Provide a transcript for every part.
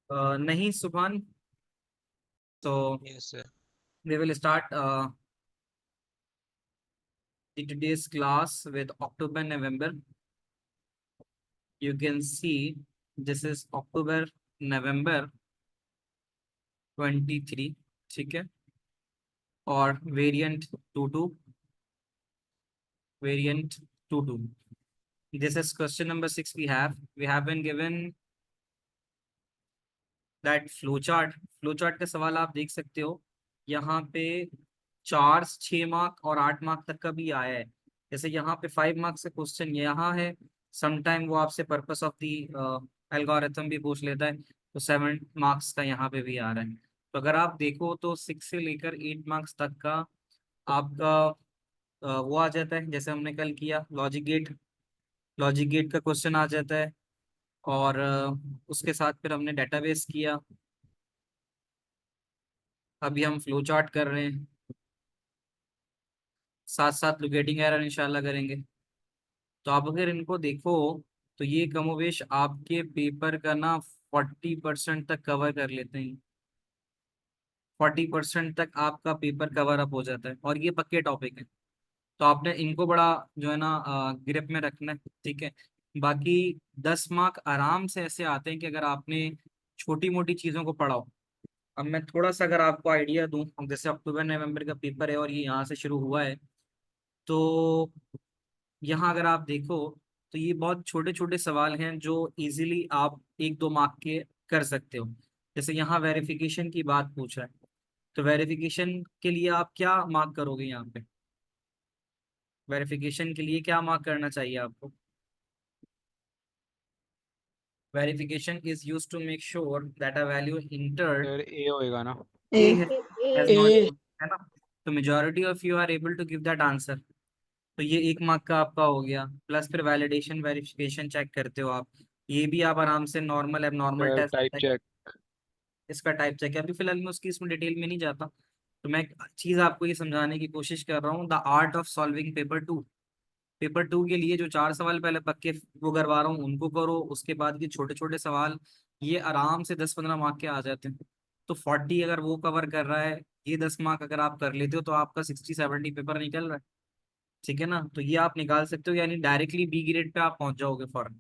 नहीं सुभान, तो yes sir. we will start the today's class with October, November. You can see this is October, November 23, ठीक है, और variant 2 2. This is question number 6. We have been given that flowchart का सवाल आप देख सकते हो यहाँ पे। 4 6 मार्क और 8 मार्क तक का भी आया है। जैसे यहाँ पे 5 मार्क्स का क्वेश्चन यहाँ है। समटाइम वो आपसे पर्पस ऑफ दी एल्गोरिथम भी पूछ लेता है, तो 7 मार्क्स का यहाँ पे भी आ रहा है। तो अगर आप देखो तो 6 से लेकर 8 मार्क्स तक का आपका वो आ जाता है। जैसे हमने कल किया लॉजिक गेट का क्वेश्चन आ जाता है, और उसके साथ फिर हमने डेटाबेस किया। अभी हम फ्लो चार्ट कर रहे हैं, साथ साथ लोकेटिंग एरर इंशाल्लाह करेंगे। तो आप अगर इनको देखो तो ये कमोवेश आपके पेपर का ना 40% तक कवर कर लेते हैं। 40% तक आपका पेपर कवर अप हो जाता है, और ये पक्के टॉपिक है। तो आपने इनको बड़ा जो है ना ग्रिप में रखना है, ठीक है। बाकी 10 मार्क आराम से ऐसे आते हैं कि अगर आपने छोटी मोटी चीज़ों को पढ़ा हो। अब मैं थोड़ा सा अगर आपको आइडिया दूं, जैसे अक्टूबर नवंबर का पेपर है और ये यहाँ से शुरू हुआ है, तो यहाँ अगर आप देखो तो ये बहुत छोटे छोटे सवाल हैं जो इजीली आप 1 2 मार्क के कर सकते हो। जैसे यहाँ वेरिफिकेशन की बात पूछ रहा है, तो वेरिफिकेशन के लिए आप क्या मार्क करोगे यहाँ पे? वेरिफिकेशन के लिए क्या मार्क करना चाहिए आपको? Verification is use to make sure that a value entered sir ए होएगा ना। ए ए हैज नॉट, ए है ना। तो majority of you are able to give that answer. तो ये 1 मार्क का आपका हो गया। प्लस फिर वैलिडेशन वेरिफिकेशन चेक करते हो आप। ये भी आप आराम से नॉर्मल एब नॉर्मल सर टेस्ट टाइप है, चेक। इसका टाइप चेक है। अभी फिलहाल मैं उसकी इसमें डिटेल में नहीं जाता। तो मैं एक चीज आपको ये समझाने की कोशिश कर रहा हूँ, the art of solving paper 2। Paper 2 के लिए जो 4 सवाल पहले पक्के वो करवा रहा हूँ उनको करो, उसके बाद ये छोटे छोटे सवाल ये आराम से 10 15 मार्क के आ जाते हैं। तो 40 अगर वो कवर कर रहा है, ये 10 मार्क अगर आप कर लेते हो तो आपका 60 70 पेपर निकल रहा है, ठीक है ना। तो ये आप निकाल सकते हो, यानी डायरेक्टली बी ग्रेड पे आप पहुंच जाओगे फौरन।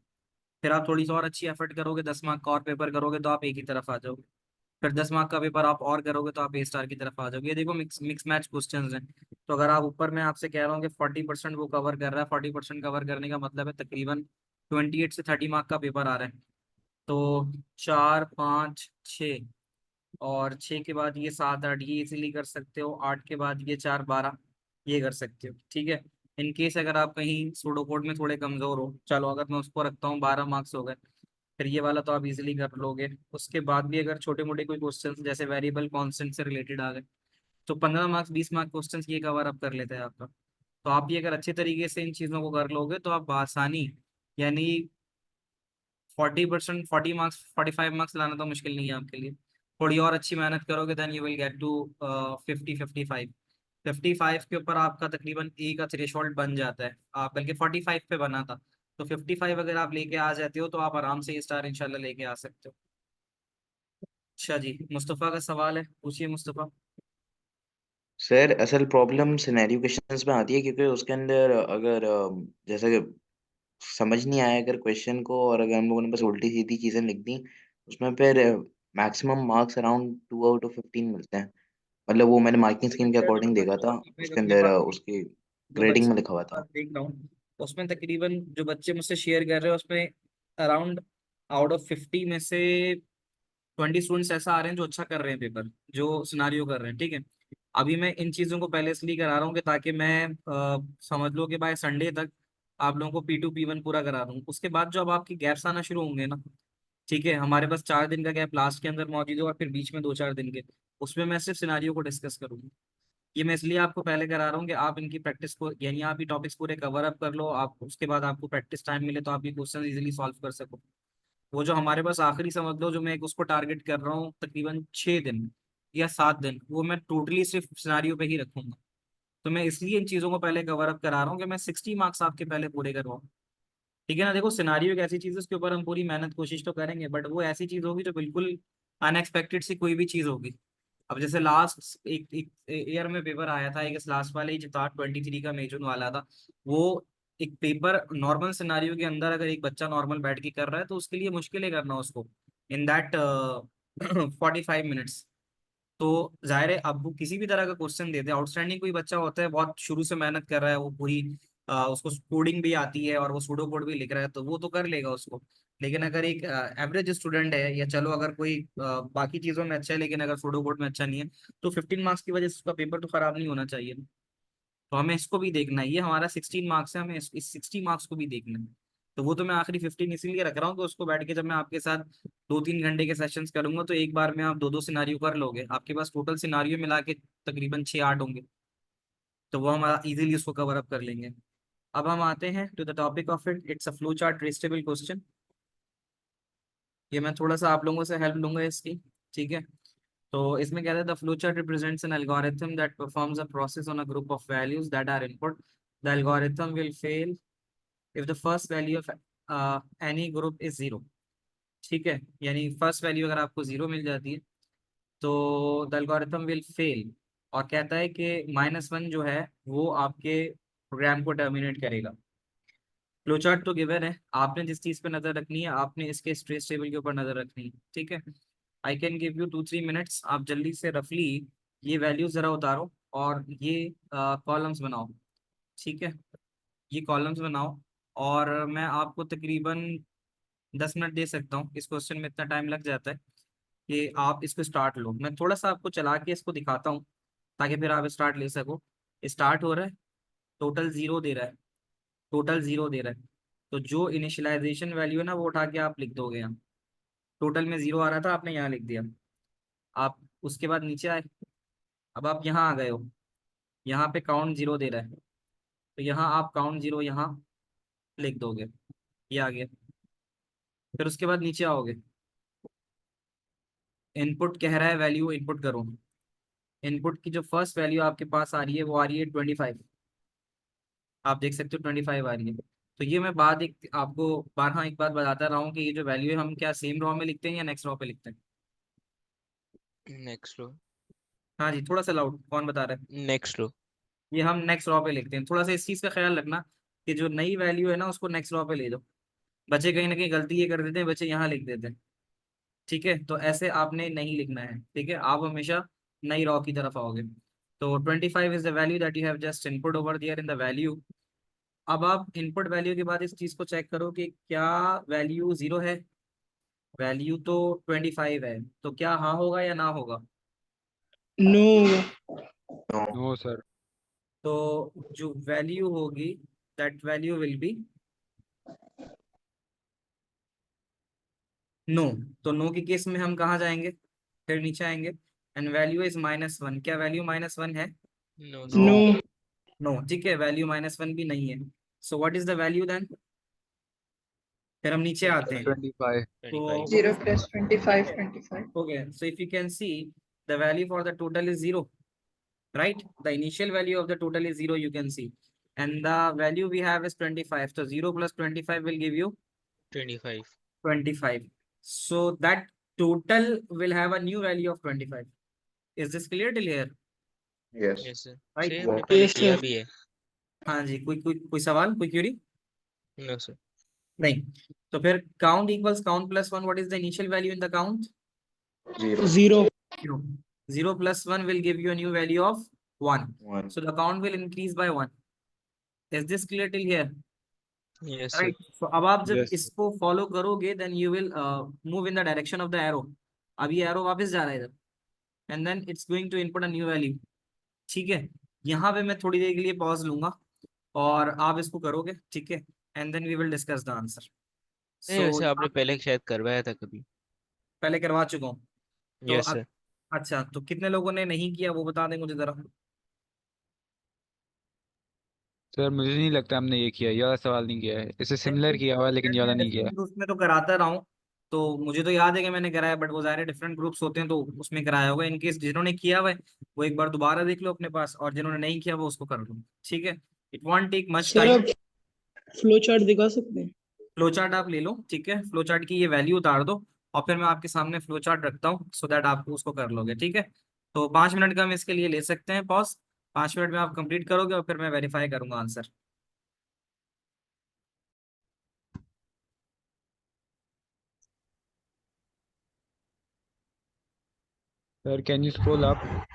फिर आप थोड़ी सी और अच्छी एफर्ट करोगे, 10 मार्क का और पेपर करोगे तो आप एक ही तरफ आ जाओगे। फिर 10 मार्क का पेपर आप और करोगे तो आप ए स्टार की तरफ आ जाओगे। ये देखो मिक्स मिक्स मैच क्वेश्चंस हैं। तो अगर आप ऊपर मैं आपसे कह रहा हूँ कि 40% वो कवर कर रहा है, 40% कवर करने का मतलब है तकरीबन 28 से 30 मार्क का पेपर आ रहा है। तो 4 5 6, और 6 के बाद ये 7 8, ये इजीली कर सकते हो। 8 के बाद ये 4 12, ये कर सकते हो, ठीक है। इन केस अगर आप कहीं सूडो कोड में थोड़े कमजोर हो, चलो अगर मैं उसको रखता हूँ 12 मार्क्स हो गए, फिर ये वाला तो आप इजीली कर लोगे। उसके बाद भी अगर छोटे मोटे कोई क्वेश्चन जैसे वेरिएबल कांस्टेंट से रिलेटेड आ गए, तो 15 मार्क्स 20 मार्क क्वेश्चन ये कवर अप कर लेता है आपका। तो आप ये अगर अच्छे तरीके से इन चीज़ों को कर लोगे तो आप आसानी, यानी 40%, 40 मार्क्स 45 मार्क्स लाना तो मुश्किल नहीं है आपके लिए। थोड़ी और अच्छी मेहनत करोगे then you will get to 50 55। 55 के ऊपर आपका तकरीबन ए का थ्रेशोल्ड बन जाता है, आप बल्कि 45 पे बना था। तो 55 अगर आप लेके आ जाते हो तो आप आराम से ये स्टार इंशाल्लाह लेके आ सकते हो। अच्छा जी, मुस्तफ़ा का सवाल है, पूछिए मुस्तफ़ा। सर असल प्रॉब्लम सिनेरियो क्वेश्चंस में आती है क्योंकि उसके अंदर अगर जैसे कि समझ नहीं आया अगर क्वेश्चन को और अगर हम लोगों ने बस उल्टी सीधी चीज़ें लिख दी उसमें फिर maximum marks around 2 out of 15 मिलते हैं। मतलब वो मैंने मार्किंग स्कीम के अकॉर्डिंग देखा था, मैं उसके अपने अंदर पास उसकी जो ग्रेडिंग बच्चे में लिखा हुआ पास था। देख रहा हूँ, उसमें तकरीबन जो बच्चे मुझसे शेयर कर रहे हैं उसमें अराउंड आउट ऑफ 50 में से 20 स्टूडेंट्स ऐसा आ रहे हैं जो अच्छा कर रहे हैं पेपर, जो सिनारियो कर रहे हैं, ठीक है। अभी मैं इन चीज़ों को पहले इसलिए करा रहा हूँ कि ताकि मैं समझ लो कि बाय संडे तक आप लोगों को P2 P1 पूरा करा दूँ। उसके बाद जो अब आपके गैप्स आना शुरू होंगे ना, ठीक है, हमारे पास 4 दिन का गैप लास्ट के अंदर मौजूद है और फिर बीच में 2 4 दिन के, उसमें मैं सिर्फ सिनारियो को डिस्कस करूंगा। ये मैं इसलिए आपको पहले करा रहा हूँ कि आप इनकी प्रैक्टिस को, यानी आप ये टॉपिक्स पूरे कवर अप कर लो, आप उसके बाद आपको प्रैक्टिस टाइम मिले तो आप ये क्वेश्चन इजीली सॉल्व कर सको। वो जो हमारे पास आखिरी समझ लो जो मैं एक उसको टारगेट कर रहा हूँ तकरीबन 6 दिन या 7 दिन, वो मैं टोटली सिर्फ सिनारियो पे ही रखूंगा। तो मैं इसलिए इन चीज़ों को पहले कवर अप करा रहा हूँ कि मैं 60 मार्क्स आपके पहले पूरे करवाऊँ, ठीक है ना। देखो सिनारियो एक ऐसी चीज़ है उसके ऊपर हम पूरी मेहनत कोशिश तो करेंगे, बट वो ऐसी चीज़ होगी जो बिल्कुल अनएक्सपेक्टेड सी कोई भी चीज होगी। अब जैसे लास्ट एक एक ईयर में पेपर आया था, एक लास्ट वाले ही जो था 23 का मई जून वाला था, वो एक पेपर नॉर्मल सिनारियो के अंदर अगर एक बच्चा नॉर्मल बैठ के कर रहा है तो उसके लिए मुश्किल है करना उसको इन दैट 45 मिनट्स। तो जाहिर है अब वो किसी भी तरह का क्वेश्चन देते हैं, आउटस्टैंडिंग कोई बच्चा होता है बहुत शुरू से मेहनत कर रहा है, वो पूरी उसको कोडिंग भी आती है और वो सूडो कोड भी लिख रहा है तो वो तो कर लेगा उसको। लेकिन अगर एक एवरेज स्टूडेंट है, या चलो अगर कोई बाकी चीजों में अच्छा है लेकिन अगर सूडो कोड में अच्छा नहीं है, तो 15 मार्क्स की वजह से उसका पेपर तो खराब नहीं होना चाहिए। तो हमें इसको भी देखना है, ये हमारा 16 मार्क्स है, हमें इस 60 मार्क्स को भी देखना है। तो वो तो मैं आखिरी 15 इसीलिए रख रहा हूँ कि उसको बैठ के जब मैं आपके साथ 2-3 घंटे के सेशंस करूंगा तो एक बार में आप 2-2 सिनारियो कर लोगे, आपके पास टोटल सिनारियो मिला के तकरीबन 6-8 होंगे। तो वो हम इजीली उसको कवर अप कर लेंगे। अब हम आते हैं to the topic of it, it's a flow chart traceable question. ये मैं थोड़ा सा आप लोगों से हेल्प लूंगा इसकी, ठीक है। तो इसमें क्या है, the flow chart represents an algorithm that performs a process on a group of values that are input. The algorithm will fail if the first value of any group is zero. ठीक है, यानी first value अगर आपको zero मिल जाती है तो the algorithm will fail. और कहता है कि -1 जो है वो आपके प्रोग्राम को टर्मिनेट करेगा। फ्लो चार्ट तो गिवन है, आपने जिस चीज पे नजर रखनी है आपने इसके स्ट्रेस टेबल के ऊपर नजर रखनी है, ठीक है। I can give you 2-3 minutes, आप जल्दी से रफली ये वैल्यूज जरा उतारो और ये कॉलम्स बनाओ, ठीक है। ये कॉलम्स बनाओ और मैं आपको तकरीबन 10 मिनट दे सकता हूँ, इस क्वेश्चन में इतना टाइम लग जाता है कि आप इसको स्टार्ट लो। मैं थोड़ा सा आपको चला के इसको दिखाता हूँ ताकि फिर आप स्टार्ट ले सको। स्टार्ट हो रहा है, टोटल जीरो दे रहा है, टोटल जीरो दे रहा है। तो जो इनिशियलाइजेशन वैल्यू है ना वो उठा के आप लिख दोगे यहाँ। टोटल में जीरो आ रहा था, आपने यहाँ लिख दिया। आप उसके बाद नीचे आए, अब आप यहाँ आ गए हो, यहाँ पे काउंट जीरो दे रहा है तो यहाँ आप काउंट जीरो यहाँ लिख दोगे, ये आ गया। फिर उसके बाद नीचे आओगे, इनपुट कह रहा है वैल्यू इनपुट करो। इनपुट की जो फर्स्ट वैल्यू आपके पास आ रही है वो आ रही है 25। आप देख सकते हो 25 आ रही है। तो ये मैं बात एक आपको बारहा एक बात बताता रहा हूँ कि ये जो वैल्यू है हम क्या सेम रॉ में लिखते हैं या नेक्स्ट रॉ पे लिखते हैं। Next row. हाँ जी, थोड़ा सा लाउड, कौन बता रहा है। Next row. ये हम नेक्स्ट रॉ पे लिखते हैं, थोड़ा सा इस चीज का ख्याल रखना कि जो नई वैल्यू है ना उसको नेक्स्ट रॉ पे ले दो। बच्चे कहीं ना कहीं गलती ये कर देते हैं, बच्चे यहाँ लिख देते हैं, ठीक है। तो ऐसे आपने नहीं लिखना है, ठीक है, आप हमेशा नई रॉ की तरफ आओगे। तो 25 is the value that you have just input over their in the value. अब आप इनपुट वैल्यू के बाद इस चीज को चेक करो कि क्या वैल्यू जीरो है। वैल्यू तो 25 है, तो क्या हाँ होगा या ना होगा। नो। नो। No sir. तो जो वैल्यू होगी that value will be no. तो नो के केस में हम कहाँ जाएंगे, फिर नीचे आएंगे, एंड वैल्यू इज -1। क्या वैल्यू -1 है। No no. नो। नो, ठीक है, वैल्यू -1 भी नहीं है। So what is the value then. फिर हम नीचे आते हैं 25। तो 25। 0 plus 25, 25. okay, so if you can see the value for the total is zero, right? The initial value of the total is zero, you can see, and the value we have is 25. So 0 plus 25 will give you 25। 25. So that total will have a new value of 25. Is this clear till here? Yes. Yes sir, Right? से हमने पहले Yes, किया sir. भी है। हाँ जी, कोई सवाल, कोई क्यूरी। No sir. नहीं। तो फिर count equals count plus 1. What is the initial value in the count? Zero. 0. 0. 0 plus 1 will give you a new value of 1. One. So the count will increase by 1. Is this clear till here? Yes sir. Right. So अब आप जब yes. इसको follow करोगे then you will move in the direction of the arrow. अब ये arrow वापस जा रहा है इधर, and then it's going to input a new value. ठीक है, यहाँ पे मैं थोड़ी देर के लिए पॉज लूंगा और आप इसको करोगे, ठीक है, and then we will discuss the answer. नहीं, So वैसे आपने पहले शायद करवाया था कभी। पहले करवा चुका हूँ। तो यस सर। अच्छा, तो कितने लोगों ने नहीं किया वो बता दें मुझे जरा। सर मुझे नहीं लगता हमने ये किया, ये वाला सवाल नहीं किया है, इसे सिमिलर किया हुआ है लेकिन ये वाला मैं नहीं किया डिफरेंट है। ग्रुप्स में तो कराता रहा हूँ, तो मुझे तो याद है कि मैंने कराया, बट वो सारे डिफरेंट ग्रुप्स होते हैं तो उसमें कराया होगा। इनकेस जिन्होंने किया हुआ है वो एक बार दोबारा देख लो अपने पास, और जिन्होंने नहीं किया वो उसको कर लो, ठीक है। It won't take much sir time. आप फ्लो चार्ट दिखा सकते हैं? फ्लो चार्ट आप ले लो, ठीक है, फ्लो चार्ट की ये वैल्यू उतार दो और फिर मैं आपके सामने फ्लो चार्ट रखता हूँ सो दैट आप उसको कर लोगे, ठीक है। तो 5 मिनट का हम इसके लिए ले सकते हैं पॉज। 5 मिनट में आप कंप्लीट करोगे और फिर मैं वेरीफाई करूंगा answer. Sir can you scroll up?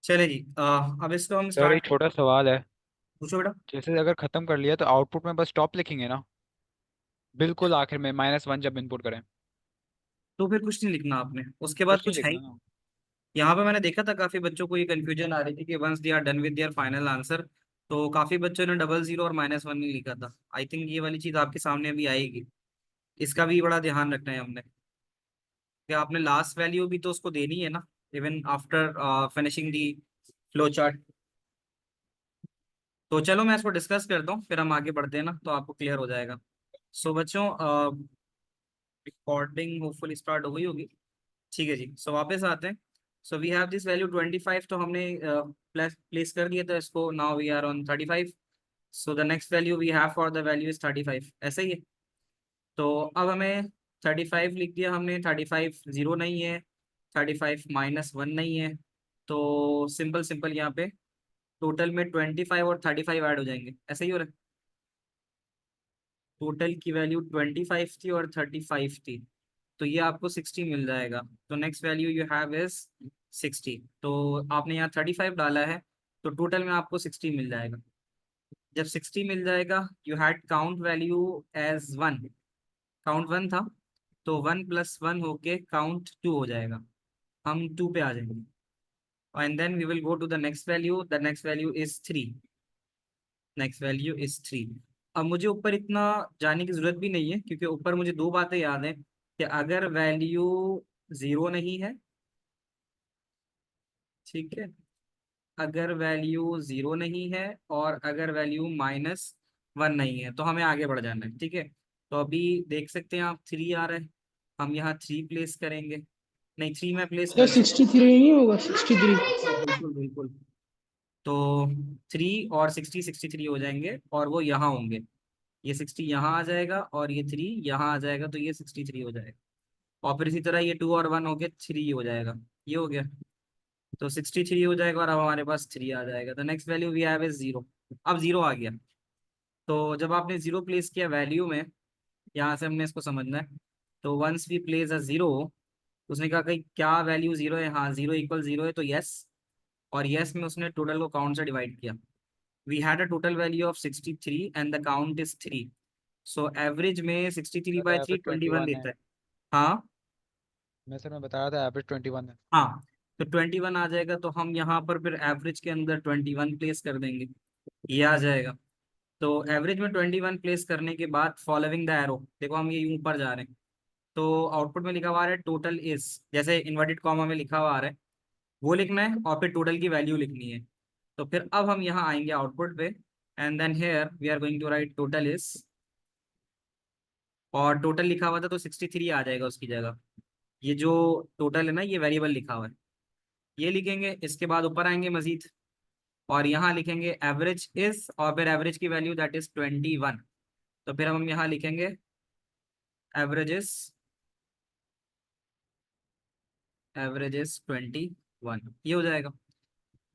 चले जी, अब इसको हम सर एक स्टार्ट। छोटा सवाल है। पूछो बेटा। जैसे अगर खत्म कर लिया तो आउटपुट में बस स्टॉप लिखेंगे ना, बिल्कुल आखिर में -1 जब इनपुट करें? तो फिर कुछ नहीं लिखना आपने, उसके बाद कुछ नहीं कुछ है लिखना ही। ना? यहाँ पे मैंने देखा था काफी बच्चों को ये कंफ्यूजन आ रही थी कि once they are done with their final answer, तो काफी बच्चों ने 00 और -1 नहीं लिखा था। आई थिंक ये वाली चीज आपके सामने भी आएगी, इसका भी बड़ा ध्यान रखना है हमने कि आपने लास्ट वैल्यू भी तो उसको देनी है ना, even after finishing the flow chart. तो चलो मैं इसको डिस्कस करता हूँ फिर हम आगे बढ़ते हैं ना, तो आपको क्लियर हो जाएगा। सो बच्चों, रिकॉर्डिंग होपफुली स्टार्ट हो गई होगी। ठीक है जी, सो वापस आते हैं। So we have this value 25, तो हमने प्लेस कर दिया था इसको। Now we are on 35। So the next value we have for the value is 35, ऐसा ही है। तो अब हमें 35 लिख दिया हमने। 35 जीरो नहीं है, 35 -1 नहीं है। तो सिंपल सिंपल यहाँ पे टोटल में 25 और 35 ऐड हो जाएंगे, ऐसा ही हो रहा है। टोटल की वैल्यू 25 थी और 35 थी, तो ये आपको 60 मिल जाएगा। तो next value you have is 60। तो आपने यहाँ 35 डाला है, तो टोटल में आपको 60 मिल जाएगा। जब 60 मिल जाएगा, you had count value as 1, count 1 था, तो 1 + 1 होके काउंट 2 हो जाएगा। हम 2 पे आ जाएंगे and then we will go to the next value. The next value is 3। Next value is 3। अब मुझे ऊपर इतना जाने की जरूरत भी नहीं है, क्योंकि ऊपर मुझे दो बातें याद है कि अगर वैल्यू जीरो नहीं है, ठीक है, अगर वैल्यू जीरो नहीं है और अगर वैल्यू -1 नहीं है, तो हमें आगे बढ़ जाना है, ठीक है। तो अभी देख सकते हैं आप 3 आ रहा है, हम यहाँ 3 प्लेस करेंगे। नहीं, 3 में प्लेस सर कर चुका। 63 नहीं होगा 63? बिल्कुल बिल्कुल। तो 3 और 60 63 हो जाएंगे और वो यहाँ होंगे। ये 60 यहाँ आ जाएगा और ये 3 यहाँ आ जाएगा, तो ये 63 हो जाएगा। और फिर इसी तरह ये 2 और 1 हो गया, 3 हो जाएगा। ये हो गया, तो 63 हो जाएगा और अब हमारे पास 3 आ जाएगा। तो next value we have is 0। अब 0 आ गया, तो जब आपने 0 प्लेस किया वैल्यू में, यहाँ से हमने इसको समझना है। तो वंस वी प्लेस अ 0, उसने कहा कि क्या वैल्यू 0 है? हाँ, 0 = 0 है, तो यस। और यस में उसने टोटल को काउंट से डिवाइड किया। We had a total value of 63 and the count is 3। So average में 63/3 एवरेज 21 21 है। देता है। हाँ मैं बता रहा था एवरेज 21 है। हाँ, तो 21 आ जाएगा, तो हम यहाँ पर फिर एवरेज के अंदर 21 प्लेस कर देंगे, ये आ जाएगा। तो एवरेज में 21 प्लेस करने के बाद फॉलोइंग द एरो, देखो हम ये यूं ऊपर जा रहे हैं, तो आउटपुट में लिखा हुआ आ रहा है टोटल इज, जैसे इन्वर्टेड कॉमा में लिखा हुआ आ रहा है वो लिखना है और फिर टोटल की वैल्यू लिखनी है। तो फिर अब हम यहाँ आएंगे आउटपुट पे and then here we are going to write total is, और टोटल लिखा हुआ था तो 63 आ जाएगा उसकी जगह। ये जो टोटल है ना, ये वेरिएबल लिखा हुआ है, ये लिखेंगे। इसके बाद ऊपर आएंगे मजीद और यहाँ लिखेंगे एवरेज इज, और फिर एवरेज की वैल्यू दैट इज 21। तो फिर हम यहाँ लिखेंगे एवरेज इज, एवरेज इज 21, ये हो जाएगा।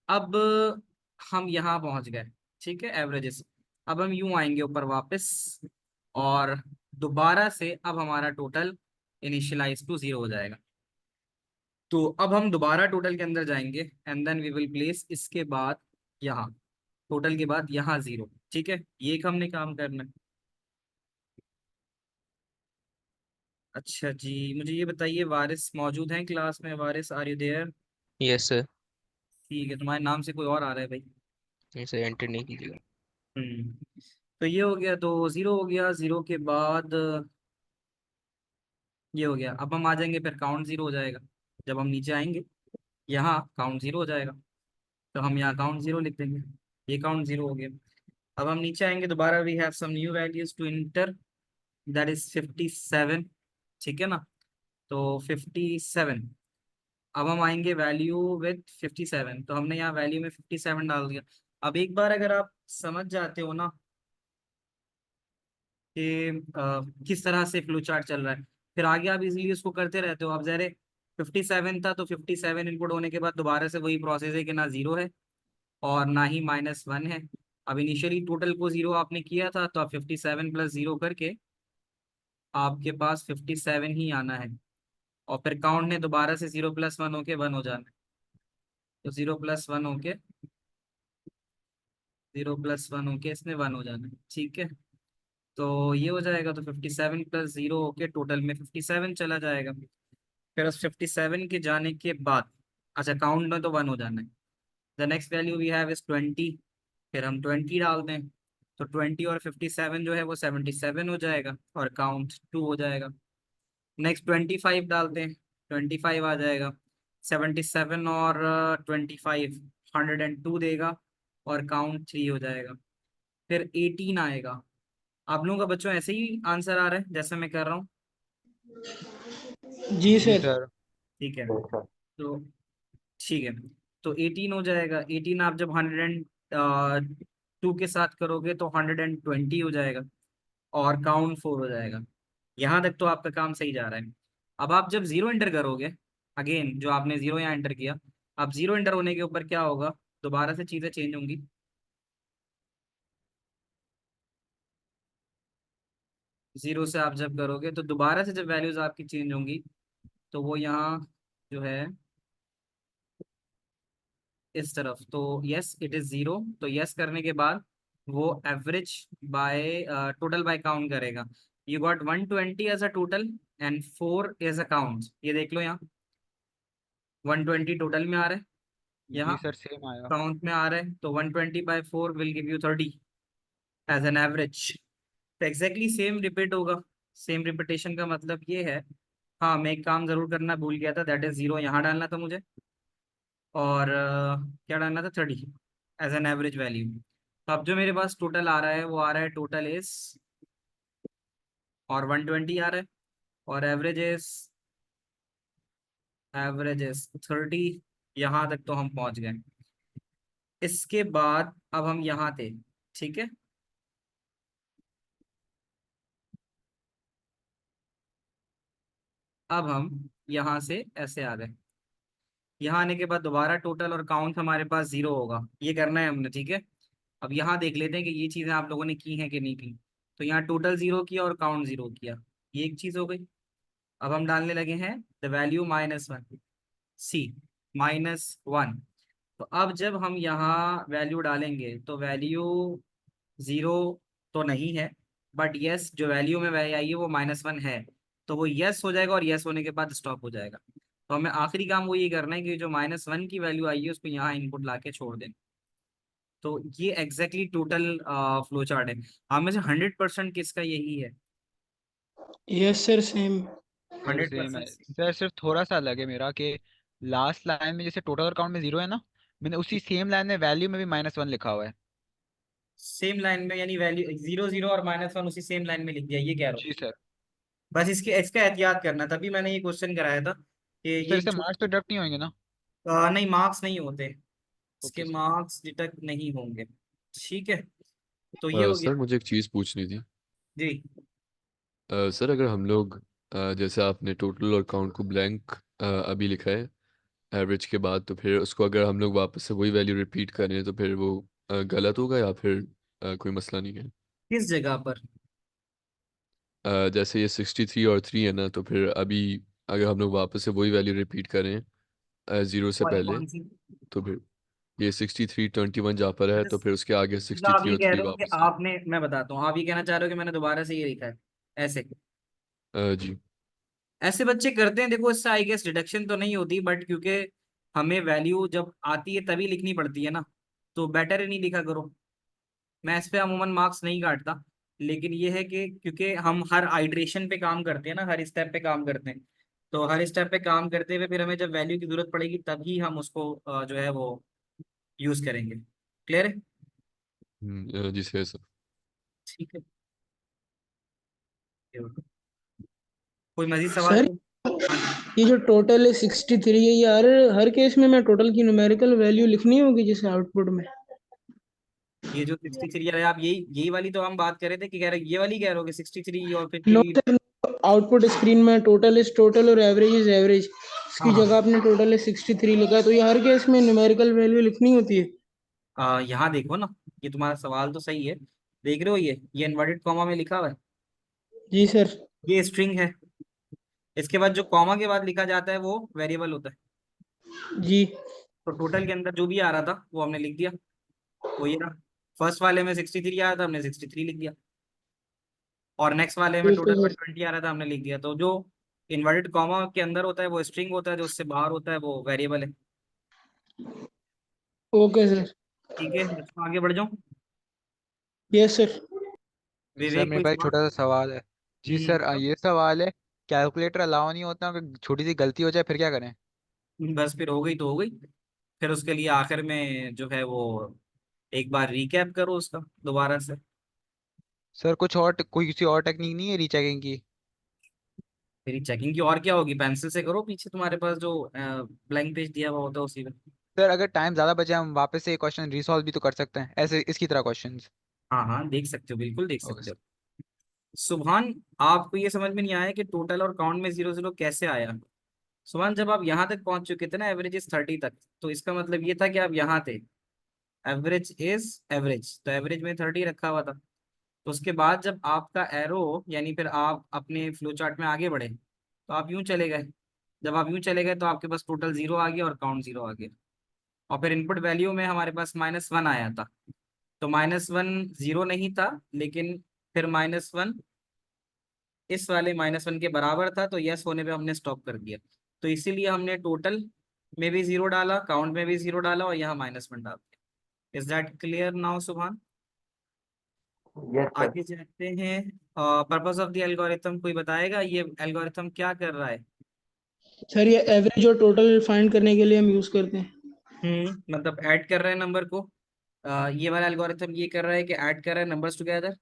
अब हम यहाँ पहुंच गए, ठीक है, एवरेजेस। अब हम यूं आएंगे ऊपर वापस और दोबारा से अब हमारा टोटल इनिशियलाइज टू 0 हो जाएगा। तो अब हम दोबारा टोटल के अंदर जाएंगे and then we will place इसके बाद यहाँ टोटल के बाद यहाँ 0। ठीक है, ये एक हमने काम करना है। अच्छा जी, मुझे ये बताइए, वारिस मौजूद हैं क्लास में? Waris, are you there? Yes sir. ठीक है, तुम्हारे नाम से कोई और आ रहा है भाई। यस सर, एंटर नहीं कीजिएगा। तो ये हो गया, तो 0 हो गया। 0 के बाद ये हो गया। अब हम आ जाएंगे, फिर काउंट 0 हो जाएगा। जब हम नीचे आएंगे यहाँ काउंट 0 हो जाएगा, तो हम यहाँ काउंट 0 लिख देंगे। ये काउंट 0 हो गया। अब हम नीचे आएंगे दोबारा, we have some new values to enter, that is 57। ठीक है ना? तो 57। अब हम आएंगे वैल्यू विथ 57, तो हमने यहाँ वैल्यू में 57 डाल दिया। अब एक बार अगर आप समझ जाते हो ना कि किस तरह से फ्लो चार्ट चल रहा है, फिर आगे आप इजीली उसको करते रहते हो। अब जैसे 57 था, तो 57 इनपुट होने के बाद दोबारा से वही प्रोसेस है कि ना 0 है और ना ही -1 है। अब इनिशियली टोटल को 0 आपने किया था, तो अब 57 + 0 करके आपके पास 57 ही आना है। और फिर काउंट ने दोबारा से 0 + 1 होके 1 हो जाना है। तो 0 + 1 होके 0 + 1 होके इसमें 1 हो जाना है। ठीक है, तो ये हो जाएगा। तो 57 + 0 होके टोटल में 57 चला जाएगा। फिर उस 57 के जाने के बाद, अच्छा काउंट में तो 1 हो जाना है। The next value we have is 20। फिर हम 20 डाल दें, तो 20 और 57 जो है वो 77 हो जाएगा और काउंट 2 हो जाएगा। नेक्स्ट 25 डालते हैं, 25 आ जाएगा। 77 और 25 102 देगा और काउंट 3 हो जाएगा। फिर 18 आएगा। आप लोगों का बच्चों ऐसे ही आंसर आ रहा है जैसे मैं कर रहा हूँ? जी जी सर। सर। ठीक है, तो ठीक है, तो 18 हो जाएगा। 18 आप जब 102 के साथ करोगे तो 120 हो जाएगा और काउंट 4 हो जाएगा। यहाँ तक तो आपका काम सही जा रहा है। अब आप जब 0 एंटर करोगे, अगेन जो आपने 0 यहाँ एंटर किया, अब 0 एंटर होने के ऊपर क्या होगा, दोबारा से चीज़ें चेंज होंगी। 0 से आप जब करोगे तो दोबारा से जब वैल्यूज आपकी चेंज होंगी, तो वो यहाँ जो है इस तरफ, तो यस इट इज 0। तो यस करने के बाद वो average by total by count करेगा। You got 120 as a total and 4 as a count. ये देख लो, यहाँ 120 टोटल में आ रहा है, जी यहाँ सर, सेम आया। काउंट में आ रहा है। तो 120/4 will give you 30 as an average. तो एग्जैक्टली सेम रिपीट होगा। सेम रिपीटेशन का मतलब ये है, हाँ मैं एक काम जरूर करना भूल गया था, दैट इज 0 यहाँ डालना था मुझे और क्या डालना था, 30 एज एन एवरेज वैल्यू। तो अब जो मेरे पास टोटल आ रहा है वो आ रहा है टोटल इज, और 120 आ रहा है और एवरेज इज 30। यहाँ तक तो हम पहुंच गए। इसके बाद अब हम यहाँ थे, ठीक है। अब हम यहाँ से ऐसे आ गए। यहाँ आने के बाद दोबारा टोटल और काउंट हमारे पास 0 होगा, ये करना है हमने, ठीक है। अब यहाँ देख लेते हैं कि ये चीज़ें आप लोगों ने की हैं कि नहीं की। तो यहाँ टोटल 0 किया और काउंट 0 किया, ये एक चीज़ हो गई। अब हम डालने लगे हैं द वैल्यू -1, सी -1। तो अब जब हम यहाँ वैल्यू डालेंगे तो वैल्यू 0 तो नहीं है, बट यस जो वैल्यू में वैल्यू आई है वो -1 है। तो वो यस हो जाएगा और यस होने के बाद स्टॉप हो जाएगा। तो हमें आखिरी काम वो ये करना है कि जो -1 की वैल्यू आई है उसको यहाँ इनपुट ला के छोड़ दें। तो ये एग्जैक्टली टोटल फ्लो चार्ट है। आप में से 100% किसका यही है? Yes sir, same. Sir same है 100%। सर, सिर्फ थोड़ा सा अलग है मेरा कि लास्ट लाइन में जैसे टोटल अकाउंट में 0 है ना, मैंने उसी सेम लाइन में वैल्यू में भी -1 लिखा हुआ है। सेम लाइन में यानी वैल्यू 0 0 और -1 उसी सेम लाइन में लिख दिया, ये कह रहा हूँ। जी सर। बस इसके इसका एहतियात करना, तभी मैंने ये क्वेश्चन कराया था कि तो सर ये इससे मार्क्स तो डिडक्ट नहीं होंगे ना? नहीं मार्क्स नहीं होते, इसके ओके सर। मार्क्स डिडक्ट नहीं होंगे। ठीक है, तो ये हो सर गया मुझे एक चीज़ पूछनी थी। जी। सर अगर हम लोग जैसे आपने टोटल और काउंट को ब्लैंक अभी लिखा है एवरेज के बाद, तो फिर उसको अगर हम लोग वापस से वही वैल्यू रिपीट करें तो फिर वो गलत होगा या फिर कोई मसला नहीं है? किस जगह पर? जैसे ये 63 और 3 है ना, तो फिर अभी अगर हम लोग वापस से वही वैल्यू रिपीट करें 0 से पहले, कौन सी? तो फिर ये 6321 जहाँ पर है तो फिर उसके आगे मतलब आप ये कह 6303 रहे हो कि वापस है। आपने, मैं बताता हूँ, आप ये कहना चाह रहे हो कि मैंने दोबारा से ये लिखा है ऐसे। जी ऐसे बच्चे करते हैं, देखो इससे आई गेस डिडक्शन तो नहीं होती, बट क्योंकि हमें वैल्यू जब आती है तभी लिखनी पड़ती है ना, तो बेटर ही नहीं लिखा करो। मैं इस पे अमूमन मार्क्स नहीं काटता, लेकिन ये है कि क्योंकि हम हर आइट्रेशन पे काम करते हैं ना, हर स्टेप पे काम करते हैं, तो हर स्टेप पे काम करते हुए फिर हमें जब वैल्यू की जरूरत पड़ेगी तभी हम उसको जो है वो यूज करेंगे। क्लियर है? जी सर। ठीक है। कोई मजीद सवाल? सर हाँ जी। ये जो टोटल है 63 है, ये हर केस में मैं टोटल की न्यूमेरिकल वैल्यू लिखनी होगी जैसे आउटपुट में? ये जो 63 है, आप यही यही वाली तो हम बात कर रहे थे कि कह रहे ये वाली कह रहे हो कि 63 और फिर no three? Sir, output screen में टोटल इज टोटल और एवरेज इज एवरेज, हाँ इसकी हाँ। जगह आपने टोटल है 63 लिखा है, तो ये हर केस में न्यूमेरिकल वैल्यू लिखनी होती है? यहाँ देखो ना, ये तुम्हारा सवाल तो सही है, देख रहे हो ये इन्वर्टेड कॉमा में लिखा हुआ है, जी सर। ये स्ट्रिंग है। इसके बाद जो कॉमा के बाद लिखा जाता है वो वेरिएबल होता है। जी। तो टोटल के अंदर जो भी आ रहा था वो हमने लिख दिया, वो ये रहा। फर्स्ट वाले में 63 आया था, हमने 63 लिख दिया, और नेक्स्ट वाले में ठीक है टोटल में सर। 20 आ रहा था, हमने लिख दिया। तो जो इन्वर्टेड कॉमा के अंदर होता है वो स्ट्रिंग होता है, जो उससे बाहर होता है वो वेरिएबल है। Okay sir. ठीक है, बच्चों आगे बढ़ जाओ। Yes sir. सर विवेक मेरे कोई पास एक सवाल? छोटा सा सवाल है। जी सर, बताओ। ये सवाल है, कैलकुलेटर अलाउ नहीं होता, अगर छोटी सी गलती हो जाए फिर क्या करें? बस फिर हो गई तो हो गई, फिर उसके लिए आखिर में जो है वो एक बार रिकैप करो उसका दोबारा से। सर कुछ और कोई किसी और टेक्निक नहीं है रीचेकिंग की? फिर चेकिंग की और क्या होगी, पेंसिल से करो, पीछे तुम्हारे पास जो ब्लैंक पेज दिया हुआ होता है उसी में। सर अगर टाइम ज़्यादा बचे हम वापस से क्वेश्चन रिसॉल्व भी तो कर सकते हैं ऐसे इसकी तरह क्वेश्चंस। हाँ हाँ, देख सकते हो, बिल्कुल देख ओके सकते सर। हो। सुभान, आपको ये समझ में नहीं आया कि टोटल और काउंट में जीरो जीरो कैसे आया? सुभान, जब आप यहाँ तक पहुंच चुके थे ना, एवरेज इज 30 तक, तो इसका मतलब ये था कि आप यहाँ थे, एवरेज इज एवरेज, तो एवरेज में 30 रखा हुआ था। तो उसके बाद जब आपका एरो, यानी फिर आप अपने फ्लो चार्ट में आगे बढ़े, तो आप यूं चले गए। जब आप यूं चले गए तो आपके पास टोटल जीरो आ गया और काउंट जीरो आ गया, और फिर इनपुट वैल्यू में हमारे पास -1 आया था। तो -1 जीरो नहीं था, लेकिन फिर -1 इस वाले -1 के बराबर था, तो यस होने पे हमने स्टॉप कर दिया। तो इसीलिए हमने टोटल में भी जीरो डाला, काउंट में भी जीरो डाला, और यहाँ -1 डाल दिया। इज दैट क्लियर नाउ सुभान? Yes sir. आगे चलते हैं। पर्पस ऑफ द एल्गोरिथम कोई बताएगा, ये एल्गोरिथम क्या कर रहा है? सर ये एवरेज और टोटल फाइंड करने के लिए हम यूज करते हैं। मतलब ऐड कर रहे हैं नंबर को। ये वाला एल्गोरिथम ये कर रहा है कि ऐड कर रहा है नंबर्स टुगेदर,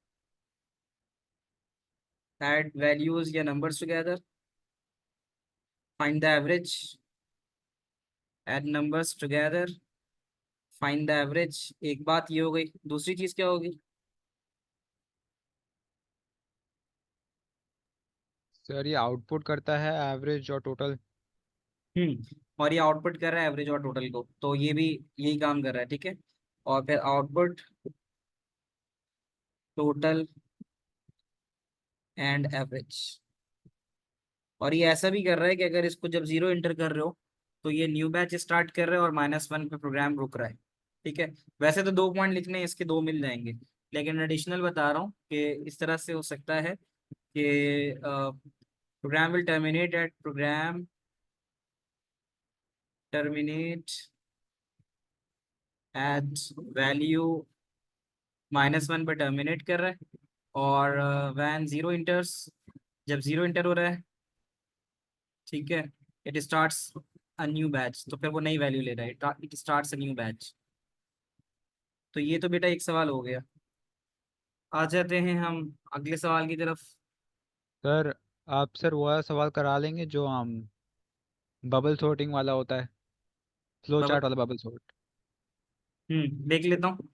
ऐड वैल्यूज या numbers together, find the average, add numbers together, find the average. एक बात ये हो गई, दूसरी चीज क्या होगी? सर ये आउटपुट करता है एवरेज और टोटल। और ये आउटपुट कर रहा है एवरेज और टोटल को, तो ये भी यही काम कर रहा है, ठीक है। और फिर आउटपुट, टोटल एंड एवरेज। और ये ऐसा भी कर रहा है कि अगर इसको जब जीरो इंटर कर रहे हो तो ये न्यू बैच स्टार्ट कर रहा है और -1 पे प्रोग्राम रुक रहा है, ठीक है। वैसे तो 2 पॉइंट लिखने हैं, इसके 2 मिल जाएंगे, लेकिन एडिशनल बता रहा हूँ कि इस तरह से हो सकता है कि program will terminate at program terminate at value -1 पर टर्मिनेट कर रहा है, और वैन जीरो इंटर्स, जब जीरो इंटर हो रहा है, ठीक है, it starts a new batch, तो फिर वो नई वैल्यू ले रहा है, it starts a new batch. तो ये तो बेटा एक सवाल हो गया। आ जाते हैं हम अगले सवाल की तरफ। सर आप सर वो वाला सवाल करा लेंगे जो हम बबल सॉर्टिंग वाला होता है, फ्लो बबल, चार्ट वाला बबल सॉर्ट। देख लेता हूँ,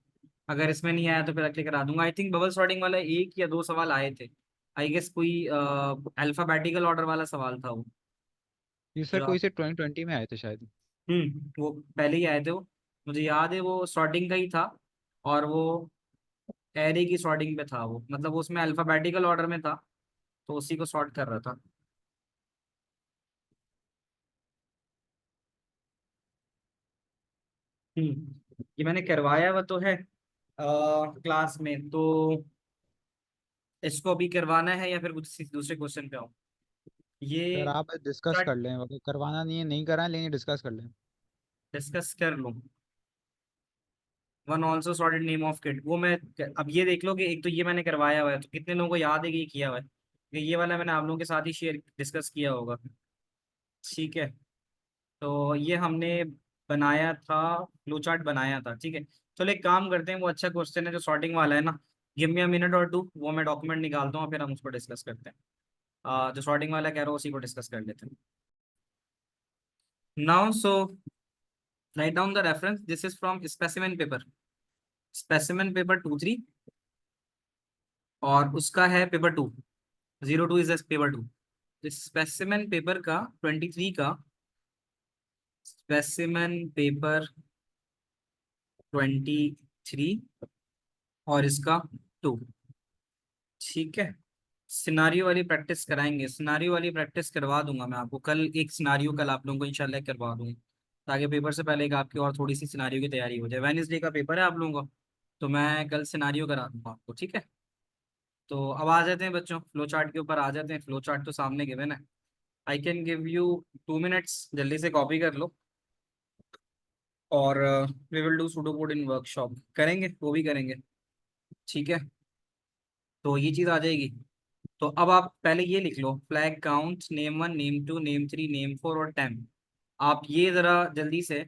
अगर इसमें नहीं आया तो फिर अगले करा दूंगा। आई थिंक बबल सॉर्टिंग वाला 1 या 2 सवाल आए थे, आई गेस कोई अल्फाबेटिकल ऑर्डर वाला सवाल था वो। ये सर जो कोई से 2020 में आए थे शायद। वो पहले ही आए थे वो, मुझे याद है वो सॉर्टिंग का ही था, और वो एरे की सॉर्टिंग पे था वो, मतलब उसमें अल्फाबेटिकल ऑर्डर में था, तो उसी को सॉर्ट कर रहा था। ये मैंने करवाया हुआ तो है क्लास में, तो इसको अभी करवाना है या फिर कुछ दूसरे क्वेश्चन पे आओ? सर ये आप डिस्कस कर लें, अगर करवाना नहीं है नहीं कराएं, लेकिन डिस्कस कर लें। डिस्कस कर लूँ। One also sorted name of kid, वो मैं अब ये देख लो कि एक तो ये मैंने करवाया हुआ है, तो कितने लोगों को याद है कि ये किया हुआ है, कि ये वाला मैंने आप लोगों के साथ ही शेयर डिस्कस किया होगा। ठीक है, तो ये हमने बनाया था, फ्लो चार्ट बनाया था। ठीक है, चलो एक काम करते हैं, वो अच्छा क्वेश्चन है जो सॉर्टिंग वाला है ना, गिव मी अ मिनट और टू, वो मैं डॉक्यूमेंट निकालता हूँ, फिर हम उसको डिस्कस करते हैं। जो सॉर्टिंग वाला कह रहा हूँ उसी को डिस्कस कर लेते हैं। Now so write down the reference, this is from specimen paper, specimen paper 2-3, और उसका है paper 2, 02 is paper 2। Specimen paper का 23 का, स्पेसिमेन पेपर 23 और इसका 2। ठीक है, सिनारियो वाली प्रैक्टिस कराएंगे, सिनारियो वाली प्रैक्टिस करवा दूंगा मैं आपको कल, एक सिनारियो कल आप लोगों को इंशाल्लाह करवा दूंगा, ताकि पेपर से पहले एक आपकी और थोड़ी सी सिनारियो की तैयारी हो जाए। वेडनेसडे का पेपर है आप लोगों का, तो मैं कल सिनारियो करा दूंगा आपको। ठीक है, तो अब आ जाते हैं बच्चों, फ्लो चार्ट के ऊपर आ जाते हैं। फ्लो चार्ट तो सामने गिवन है, I can give you 2 minutes, जल्दी से कॉपी कर लो, और we will do pseudo code in workshop, करेंगे वो भी करेंगे। ठीक है, तो ये चीज़ आ जाएगी। तो अब आप पहले ये लिख लो, flag count name 1 name 2 name 3 name 4 और टेम। आप ये ज़रा जल्दी से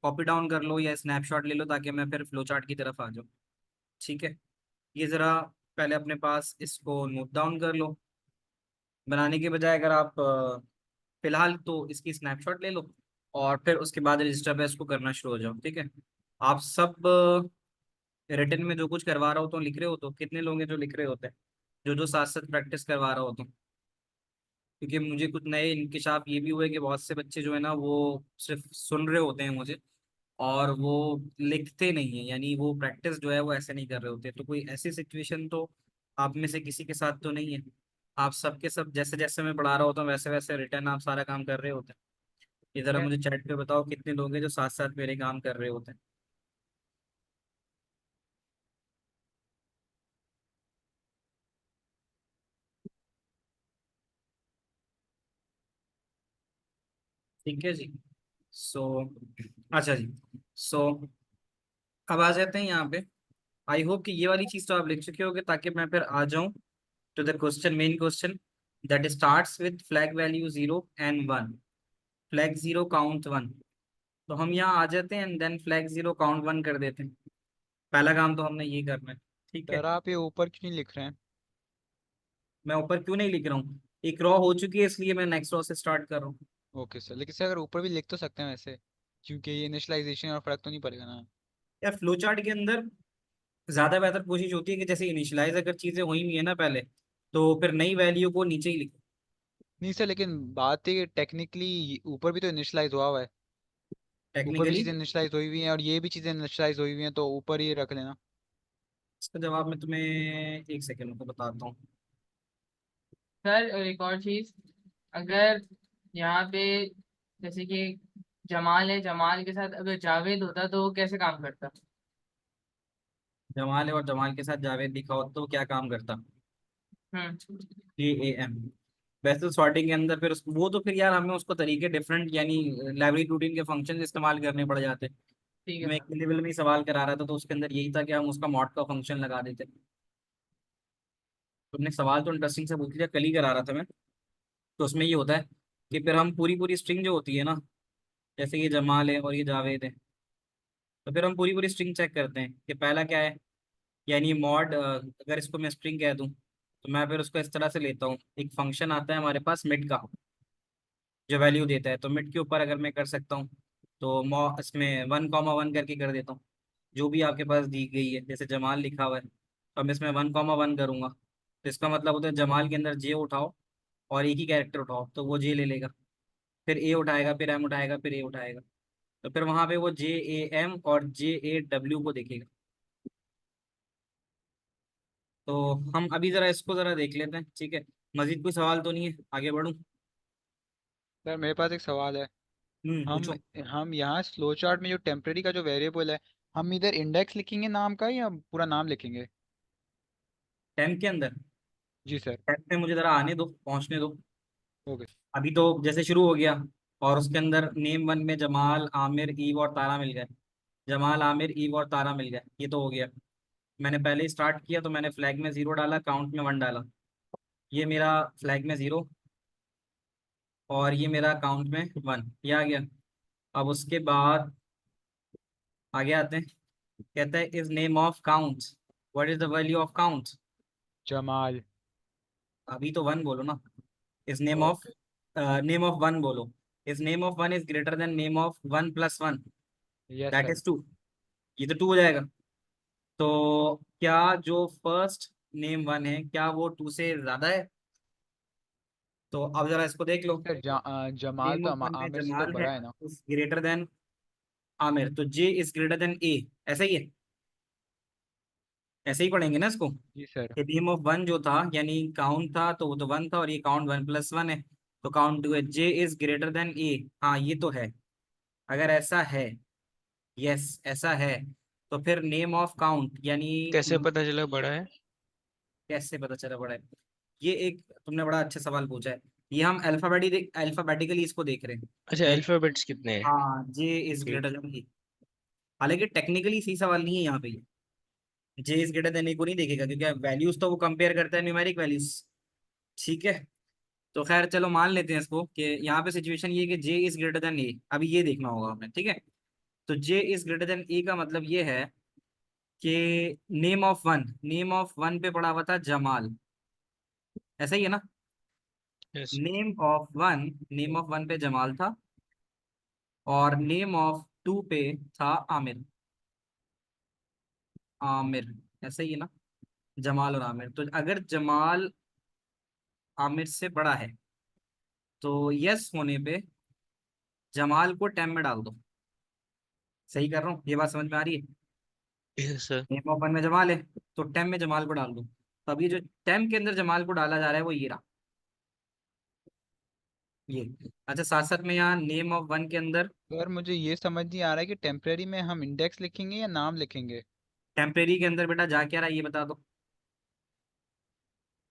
कॉपी डाउन कर लो या स्नैपशॉट ले लो, ताकि मैं फिर फ्लो चार्ट की तरफ आ जाऊँ। ठीक है, ये ज़रा पहले अपने पास इसको नोट डाउन कर लो, बनाने के बजाय अगर आप फिलहाल तो इसकी स्नैपशॉट ले लो, और फिर उसके बाद रजिस्टर पे इसको करना शुरू हो जाओ। ठीक है, आप सब रिटर्न में जो कुछ करवा रहा हो तो लिख रहे हो, तो कितने लोग हैं जो लिख रहे होते हैं, जो जो साथ साथ प्रैक्टिस करवा रहा हो तो? क्योंकि मुझे कुछ नए इंकशाफ ये भी हुए कि बहुत से बच्चे जो है ना वो सिर्फ सुन रहे होते हैं मुझे, और वो लिखते नहीं है, यानी वो प्रैक्टिस जो है वो ऐसे नहीं कर रहे होते। तो कोई ऐसी सिचुएशन तो आप में से किसी के साथ तो नहीं है? आप सबके सब जैसे जैसे मैं पढ़ा रहा होता हूँ वैसे वैसे रिटर्न आप सारा काम कर रहे होते हैं? ये जरा मुझे चैट पे बताओ कितने लोग हैं जो साथ साथ मेरे काम कर रहे होते हैं? ठीक है जी, सो अच्छा जी, सो अब आ जाते हैं यहाँ पे। आई होप कि ये वाली चीज तो आप लिख चुके होगे, ताकि मैं फिर आ जाऊं to the question, main question that starts with flag value 0 and 1, flag 0 count 1। तो हम यहाँ आ जाते हैं एंड देन फ्लैग 0 काउंट 1 कर देते हैं। पहला काम तो हमने ये करना है। ठीक है, सर आप ये ऊपर क्यों नहीं लिख रहे हैं? मैं ऊपर क्यों नहीं लिख रहा हूँ, एक रॉ हो चुकी है इसलिए मैं नेक्स्ट रॉ से स्टार्ट कर रहा हूँ। ओके सर, लेकिन सर अगर ऊपर भी लिख तो सकते हैं वैसे, क्योंकि ये इनिशियलाइजेशन और फर्क तो नहीं पड़ेगा ना। यार फ्लो चार्ट के अंदर ज्यादा बेहतर कोशिश होती है कि जैसे इनिशियलाइज अगर चीजें हुई भी है ना पहले, तो फिर नई वैल्यू को नीचे ही लिखो। नहीं सर, लेकिन बात है कि टेक्निकली ऊपर भी तो इनिशियलाइज हुआ है। ऊपर भी टेक्निकली चीजें इनिशियलाइज हुई हुई हैं और ये भी चीजें इनिशियलाइज हुई हुई हैं, तो ऊपर ही रख लेना। इसका जवाब मैं तुम्हें एक सेकंड को बताता हूँ। सर और एक और चीज, अगर यहाँ पे जैसे कि जमाल है, जमाल के साथ अगर जावेद होता तो वो कैसे काम करता? जमाल है और जमाल के साथ जावेद लिखा हो तो क्या काम करता? हम्म। AAM। वैसे तो सॉर्टिंग के अंदर फिर वो तो फिर यार हमें उसको तरीके डिफरेंट, यानी लाइब्रेरी रूटीन के फंक्शन इस्तेमाल करने पड़ जाते। ठीक है मैं सर। एक लेवल में ही सवाल करा रहा था, तो उसके अंदर यही था कि हम उसका मॉड का फंक्शन लगा देते। तुमने सवाल तो इंटरेस्टिंग से पूछ लिया, कल ही करा रहा था मैं। तो उसमें ये होता है कि फिर हम पूरी पूरी स्ट्रिंग जो होती है ना, जैसे ये जमाल है और ये जावेद है, तो फिर हम पूरी पूरी स्ट्रिंग चेक करते हैं कि पहला क्या है, यानी मॉड अगर इसको मैं स्ट्रिंग कह दूं, तो मैं फिर उसको इस तरह से लेता हूँ, एक फंक्शन आता है हमारे पास मिड का, जो वैल्यू देता है। तो मिड के ऊपर अगर मैं कर सकता हूँ, तो मॉ इसमें 1,1 करके कर देता हूँ, जो भी आपके पास दी गई है। जैसे जमाल लिखा हुआ है, तो मैं इसमें 1,1 करूँगा, तो इसका मतलब होता है जमाल के अंदर जे उठाओ और एक ही कैरेक्टर उठाओ, तो वो जे ले लेगा, फिर ए उठाएगा, फिर एम उठाएगा, फिर ए उठाएगा, तो फिर वहां पे वो JAM और JAW को देखेगा। तो हम अभी जरा इसको जरा देख लेते हैं। ठीक है, मजीद कोई सवाल तो नहीं है, आगे बढ़ूं? सर मेरे पास एक सवाल है। हम पूछो। हम यहाँ फ्लो चार्ट में जो टेम्परेरी का जो वेरिएबल है, हम इधर इंडेक्स लिखेंगे नाम का या पूरा नाम लिखेंगे? टेम्प के अंदर, जी सर। टेम्प में मुझे जरा आने दो, पहुंचने दो। ओके। अभी तो जैसे शुरू हो गया, और उसके अंदर नेम वन में जमाल, आमिर, ईव और तारा मिल गए। जमाल, आमिर, ईव और तारा मिल गए, ये तो हो गया। मैंने पहले ही स्टार्ट किया तो मैंने फ्लैग में 0 डाला, काउंट में 1 डाला। ये मेरा फ्लैग में 0 और ये मेरा काउंट में 1, ये आ गया। अब उसके बाद आगे आते हैं। कहता है is name of count, what is the value of count. Jamal. अभी तो 1 बोलो ना। Is okay. नेम ऑफ 1 बोलो। Is name of 1 is greater than name of 1 + 1, yes that sir. Is 2। ये तो 2 हो जाएगा। तो क्या जो फर्स्ट नेम 1 है, क्या वो 2 से ज्यादा है? तो अब जरा इसको देख लो। सर जमाल नेम तो ऑफ 1 में आमिर से तो जमाल है, बड़ा है ना? इज ग्रेटर देन आमिर, तो जे इज ग्रेटर देन ए। ऐसा ही है, ऐसे ही पढ़ेंगे ना इसको। जी सर। नेम ऑफ 1 जो था यानी काउंट था, तो वो तो 1 था, और ये काउंट 1 + 1 है, तो काउंट 2 है। जे इज ग्रेटर देन ए, हाँ ये तो है। अगर ऐसा है, यस ऐसा है, तो फिर नेम ऑफ काउंट यानी कैसे पता चला बड़ा है? कैसे पता चला बड़ा है? ये एक तुमने बड़ा अच्छा सवाल पूछा है। ये हम अल्फाबेटिकली इसको देख रहे हैं। अच्छा, यानी अल्फाबेट्स कितने हैं? हाँ, जे इज ठीक। ग्रेटर देन ए। हालांकि टेक्निकली सही सवाल नहीं है यहाँ पे। जे इज ग्रेटर देन ए को नहीं देखेगा, क्योंकि वैल्यूज तो वो कंपेयर करता है, न्यूमेरिक वैल्यूज। ठीक है। तो खैर चलो मान लेते हैं इसको कि यहाँ पे सिचुएशन ये है कि जे इज ग्रेटर देन ए। अभी ये देखना होगा हमें, ठीक है। तो जे इज ग्रेटर देन ए का मतलब ये है कि नेम ऑफ वन पे पड़ा हुआ था जमाल, ऐसा ही है ना। यस। नेम ऑफ वन पे जमाल था, और नेम ऑफ 2 पे था आमिर। आमिर, ऐसा ही है ना। जमाल और आमिर, तो अगर जमाल आमिर से बड़ा है तो यस होने पे जमाल को टेम में डाल दो। सही कर रहा हूँ? ये बात समझ में आ रही है? Yes sir. नेम ऑफ 1 में जमाल है, तो टेम में जमाल को डाल दो। तो अब ये जो टेम के अंदर जमाल को डाला जा रहा है वो ये रहा, ये। अच्छा, साथ साथ में यहाँ नेम ऑफ 1 के अंदर सर मुझे ये समझ नहीं आ रहा है कि टेम्परेरी में हम इंडेक्स लिखेंगे या नाम लिखेंगे? टेम्परेरी के अंदर बेटा जा क्या रहा है ये बता दो।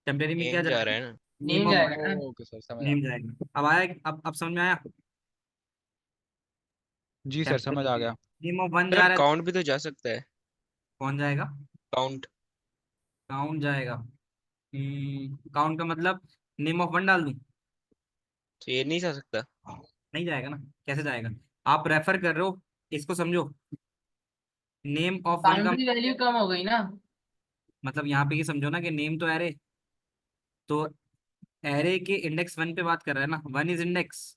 टेम्परेरी में क्या नेम जा जा रहा रहा है? है ना? नेम नेम ऑफ जाएगा 1, ना। ओके सर, समझ आ नेम गया। जाएगा। अब आया, अब समझ में आया। जी सर, समझ आ टेम्परेरी गया। नेम ऑफ 1 जा सर रहा है, काउंट भी तो जा सकता है। कौन जाएगा? काउंट। काउंट जाएगा। काउंट का मतलब नेम ऑफ 1 डाल दूं? तो ये नहीं जा सकता। नहीं जाएगा ना। कैसे जाएगा? आप रेफर कर रहे हो, इसको समझो। नेम ऑफ 1 का काउंट की वैल्यू कम हो गई ना। मतलब यहाँ पे ये समझो ना कि नेम तो एरे, तो एरे के इंडेक्स 1 पे बात कर रहा है ना। 1 is index,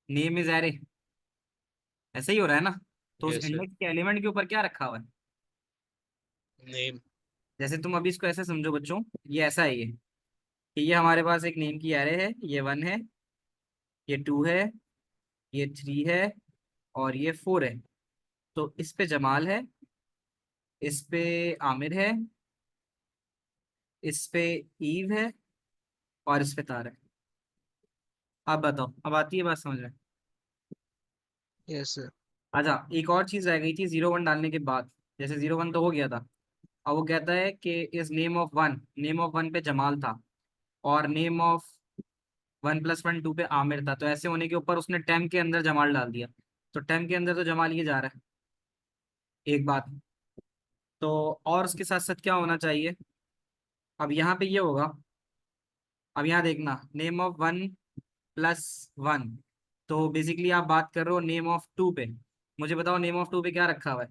name is array, ऐसा ही हो रहा है ना। तो उस यस सर। इंडेक्स के एलिमेंट के ऊपर क्या रखा हुआ है? नेम। जैसे तुम अभी इसको ऐसे समझो बच्चों, ये ऐसा है ये, कि ये हमारे पास एक नेम की एरे है, ये 1 है, ये 2 है, ये 3 है, और ये 4 है। तो इस पे जमाल है, इस पे आमिर है, इस पे ईव है, और इस पे तार है। आप बताओ, अब आती है बात समझ में? Yes sir. अच्छा, एक और चीज रह गई थी 0 1 डालने के बाद। जैसे 0 1 तो हो गया था, अब वो कहता है कि इस नेम ऑफ 1 पे जमाल था, और नेम ऑफ 1 + 1 2 पे आमिर था। तो ऐसे होने के ऊपर उसने टेम के अंदर जमाल डाल दिया, तो टेम के अंदर तो जमाल ये जा रहा है, एक बात। तो और उसके साथ साथ क्या होना चाहिए? अब यहाँ पे ये होगा। अब यहाँ देखना, नेम ऑफ 1 + 1, तो बेसिकली आप बात कर रहे हो नेम ऑफ 2 पे। मुझे बताओ नेम ऑफ 2 पे क्या रखा हुआ है?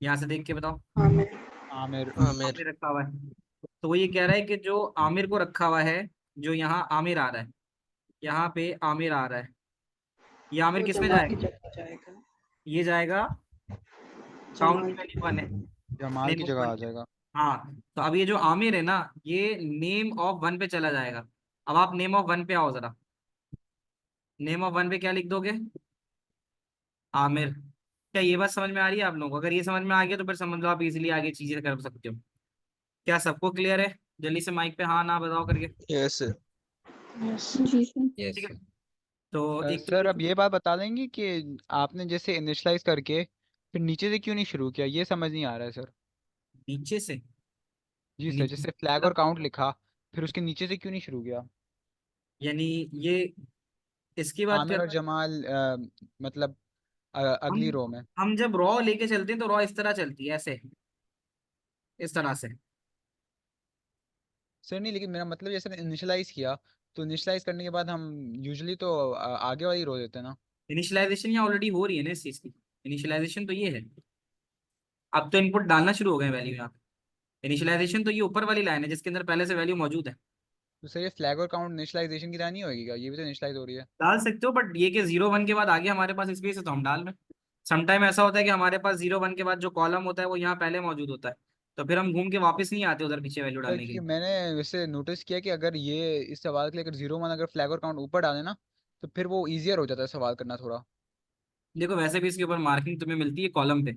यहाँ से देख के बताओ। आमिर। आमिर। आमिर रखा हुआ है। तो वो ये कह रहा है कि जो आमिर को रखा हुआ है, जो यहाँ आमिर आ रहा है, यहाँ पे आमिर आ रहा है, ये आमिर वो किस में जमाल की जाएगा? जगह जाएगा। ये जाएगा, काउंट जमाल की की वैल्यू 1 है, जमाल नेम की ऑफ जगह 1 आ पे। जाएगा। हाँ, तो अब ये जो आमिर है ना, ये नेम ऑफ 1 पे चला जाएगा। अब आप नेम ऑफ 1 पे आओ जरा। नेम ऑफ 1 पे क्या लिख दोगे? आमिर। क्या ये बात समझ में आ रही है आप लोगों को? अगर ये समझ में आ गया तो फिर समझ लो आप इजीली आगे चीजें कर सकते हो। क्या सबको क्लियर है? जल्दी से माइक पे हाँ ना बताओ करके। Yes sir. जी सर। ठीक यस। है। तो एक तो सर ये अब ये बात बता देंगे कि आपने जैसे इनिशियलाइज करके फिर नीचे से क्यों नहीं शुरू किया, ये समझ नहीं आ रहा है सर। नीचे से जी सर, नीचे से जैसे फ्लैग और मतलब काउंट लिखा, फिर उसके नीचे से क्यों नहीं शुरू किया। यानी ये इसकी बात कर आमिर और रहे हैं। जमाल मतलब हम अगली रो में। हम जब रॉ लेके चलते हैं तो रॉ इस तरह चलती है, ऐसे, इस तरह से। सर नहीं, लेकिन मेरा मतलब जैसे इनिशियलाइज किया, तो इनिशियलाइज करने के बाद हम यूजुअली तो आगे वाली रो देते हैं ना। इनिशियलाइजेशन यहाँ ऑलरेडी हो रही है ना इस चीज की। इनिशियलाइजेशन तो ये है, अब तो इनपुट डालना शुरू हो गए वैल्यू यहाँ पे। इनिशियलाइजेशन तो ये ऊपर वाली लाइन है जिसके अंदर पहले से वैल्यू मौजूद है। तो सर ये फ्लैग और काउंट इनिशियलाइजेशन की तरह नहीं होगी क्या, ये भी तो इनिशियलाइज हो रही है। डाल सकते हो, बट ये कि 0 1 के बाद आगे हमारे पास स्पेस है तो हम डाल रहे हैं। समटाइम ऐसा होता है कि हमारे पास 0 1 के बाद जो कॉलम होता है वो यहाँ पहले मौजूद होता है, तो फिर हम घूम के वापस नहीं आते उधर पीछे वैल्यू सर डालने के क्योंकि लिए। मैंने वैसे नोटिस किया कि अगर ये इस सवाल के लिए अगर 0 1 अगर फ्लैग और काउंट ऊपर डाले ना, तो फिर वो इजियर हो जाता है सवाल करना थोड़ा। देखो वैसे भी इसके ऊपर मार्किंग तुम्हें मिलती है कॉलम पे।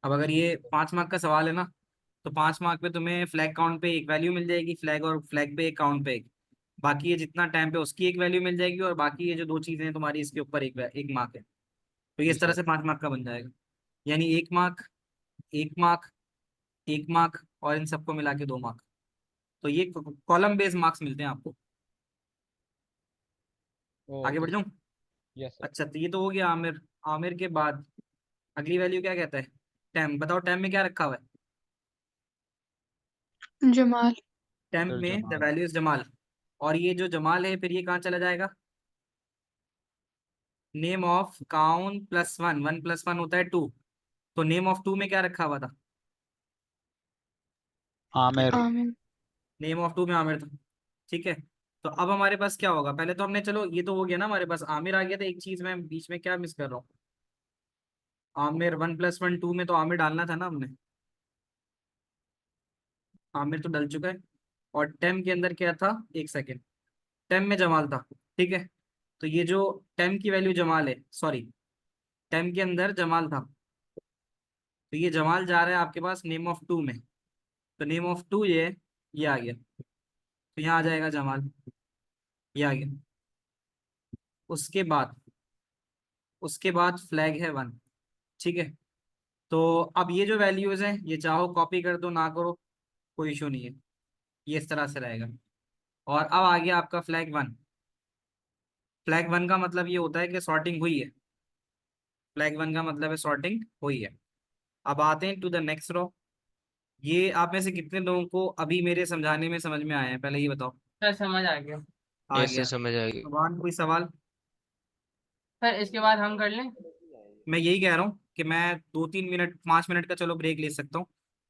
अब अगर ये 5 मार्क का सवाल है ना, तो 5 मार्क पे तुम्हें फ्लैग काउंट पे एक वैल्यू मिल जाएगी, फ्लैग और फ्लैग पे एक, काउंट पे एक। बाकी ये जितना टाइम पे उसकी एक वैल्यू मिल जाएगी, और बाकी ये जो दो चीजें हैं तुम्हारी इसके ऊपर एक मार्क है। तो ये जी इस तरह सर। से 5 मार्क का बन जाएगा। यानी 1 मार्क, 1 मार्क, 1 मार्क, और इन सबको मिला के 2 मार्क। तो ये कॉलम बेस्ड मार्क्स मिलते हैं आपको। आगे ओके बढ़ सर। जाऊं? Yes sir. अच्छा, तो ये तो हो गया आमिर। आमिर के बाद अगली वैल्यू क्या कहता है? टैम। बताओ टैम में क्या रखा हुआ है? जमाल। टैम सर में the Jamal. Value is Jamal. और ये जो जमाल है फिर ये कहाँ चला जाएगा? Name of count plus one, 1 + 1 होता है 2। तो नेम ऑफ 2 में क्या रखा हुआ था? आमिर। आमिर। नेम ऑफ 2 में आमिर था। ठीक है। तो अब हमारे पास क्या होगा? पहले तो हमने, चलो ये तो हो गया ना, हमारे पास आमिर आ गया था। एक चीज मैं बीच में क्या मिस कर रहा हूँ? आमिर 1 + 1 2 में तो आमिर डालना था ना हमने। आमिर तो डल चुका है। और टेम के अंदर क्या था? एक सेकेंड। टेम में जमाल था। ठीक है। तो ये जो टेम की वैल्यू जमाल है, सॉरी, टेम के अंदर जमाल था। तो ये जमाल जा रहा है आपके पास नेम ऑफ 2 में। तो नेम ऑफ 2 ये आ गया। तो यहाँ आ जाएगा जमाल। ये आ गया। उसके बाद, फ्लैग है 1। ठीक है। तो अब ये जो वैल्यूज हैं ये चाहो कॉपी कर दो, ना करो, कोई इशू नहीं है। ये इस तरह से रहेगा। और अब आ गया आपका फ्लैग 1। फ्लैग 1 का मतलब ये होता है कि सॉर्टिंग हुई है। फ्लैग 1 का मतलब है सॉर्टिंग हुई है। अब आते हैं टू द नेक्स्ट रो। ये आप में से कितने लोगों को अभी मेरे समझाने में समझ में आया है, पहले ये बताओ। सर समझ आ गया। आ यस सर, गया। समझ आ गई। सवाल, कोई सवाल? सर इसके बाद हम कर लें। मैं यही कह रहा हूँ कि मैं 2 3 मिनट, 5 मिनट का चलो ब्रेक ले सकता हूँ।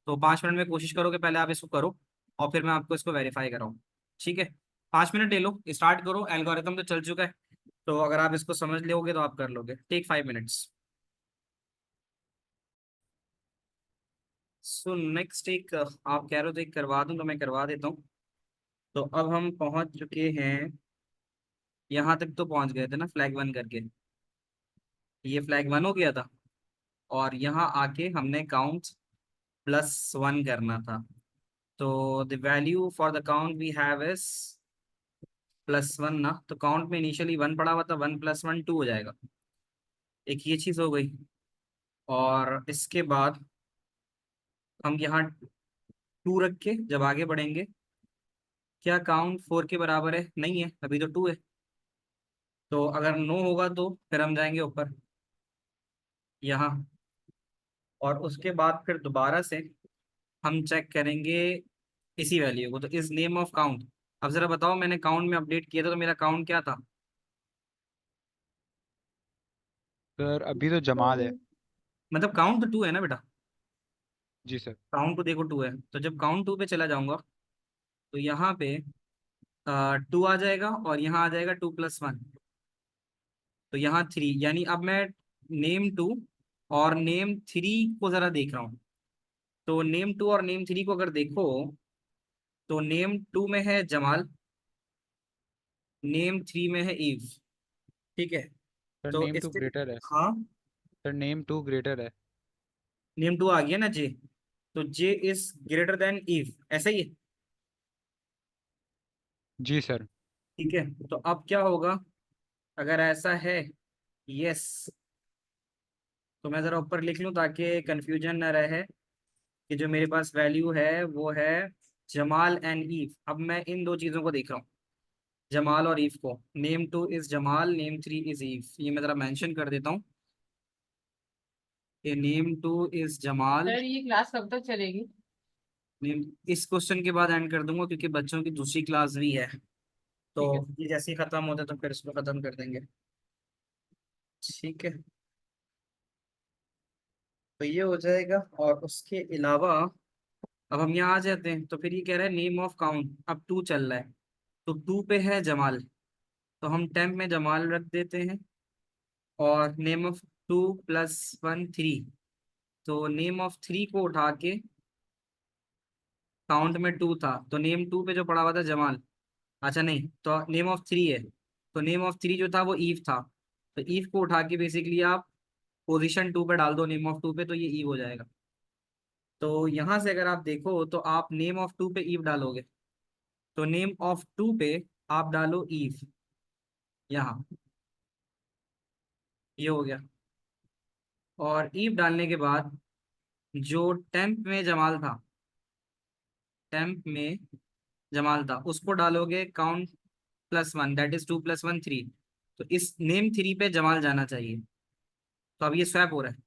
तो 5 मिनट में कोशिश करो कि पहले आप इसको करो, और फिर मैं आपको इसको वेरीफाई कराऊँ। ठीक है। 5 मिनट ले लो, स्टार्ट करो। एल्गोरिथम तो चल चुका है, तो अगर आप इसको समझ लोगे तो आप कर लोगे। Take 5 minutes. सो नेक्स्ट एक, आप कह रहे हो तो एक करवा दूं, तो मैं करवा देता हूँ। तो अब हम पहुंच चुके हैं, यहाँ तक तो पहुंच गए थे ना फ्लैग 1 करके। ये फ्लैग 1 हो गया था। और यहाँ आके हमने काउंट +1 करना था। तो the value for the count we have is +1 ना। तो काउंट में इनिशियली 1 पड़ा हुआ था, 1 + 1 2 हो जाएगा। एक ये चीज़ हो गई। और इसके बाद हम यहाँ 2 रख के जब आगे बढ़ेंगे, क्या काउंट 4 के बराबर है? नहीं है, अभी तो 2 है। तो अगर नो होगा तो फिर हम जाएंगे ऊपर यहाँ। और उसके बाद फिर दोबारा से हम चेक करेंगे इसी वैल्यू को, तो इस नेम ऑफ काउंट। अब जरा बताओ, मैंने काउंट में अपडेट किया था तो मेरा काउंट क्या था? सर अभी तो जमाल है। मतलब काउंट तो 2 है ना बेटा। जी सर। काउंट तो देखो 2 है, तो जब काउंट 2 पे चला जाऊंगा तो यहाँ पे 2 आ जाएगा, और यहाँ आ जाएगा 2 + 1। तो यहाँ 3, यानी अब मैं नेम 2 और नेम 3 को जरा देख रहा हूँ। तो नेम 2 और नेम 3 को अगर देखो, तो नेम 2 में है जमाल, नेम 3 में है ईव। ठीक है। सर तो नेम टू इससे, ग्रेटर है। हाँ, सर नेम टू ग्रेटर है। नेम 2 आ गया ना जे। तो जे इज ग्रेटर देन ईव, ऐसा ही है। जी सर। ठीक है। तो अब क्या होगा? अगर ऐसा है यस, तो मैं ज़रा ऊपर लिख लूँ ताकि कंफ्यूजन न रहे कि जो मेरे पास वैल्यू है वो है जमाल एंड ईव। अब मैं इन दो चीज़ों को देख रहा हूँ, जमाल और ईव को। Name 2 is Jamal, name 3 is Eve. ये मैं ज़रा मेंशन कर देता हूँ कि नेम 2 इज जमाल। सर ये क्लास कब तक चलेगी? नेम इस क्वेश्चन के बाद एंड कर दूंगा क्योंकि बच्चों की दूसरी क्लास भी है, तो ठीक है। ये जैसे ही ख़त्म होता है तो फिर इसको ख़त्म कर देंगे। ठीक है, तो ये हो जाएगा। और उसके अलावा अब हम यहाँ आ जाते हैं, तो फिर ये कह रहा है नेम ऑफ काउंट, अब 2 चल रहा है, तो 2 पे है जमाल, तो हम टेम्प में जमाल रख देते हैं। और नेम ऑफ 2 + 1 3, तो नेम ऑफ 3 को उठा के, काउंट में 2 था तो नेम 2 पे जो पड़ा हुआ था जमाल, अच्छा नहीं, तो नेम ऑफ 3 है, तो नेम ऑफ 3 जो था वो ईव था, तो ईव को उठा के बेसिकली आप पोजीशन 2 पे डाल दो नेम ऑफ 2 पे, तो ये ईव हो जाएगा। तो यहाँ से अगर आप देखो तो आप नेम ऑफ 2 पे ईव डालोगे, तो नेम ऑफ 2 पे आप डालो ईव यहाँ, ये हो गया। और ईव डालने के बाद जो टेम्प में जमाल था, टेम्प में जमाल था उसको डालोगे काउंट +1, दैट इज 2 + 1 3, तो इस नेम 3 पे जमाल जाना चाहिए। तो अब ये स्वैप हो रहा है।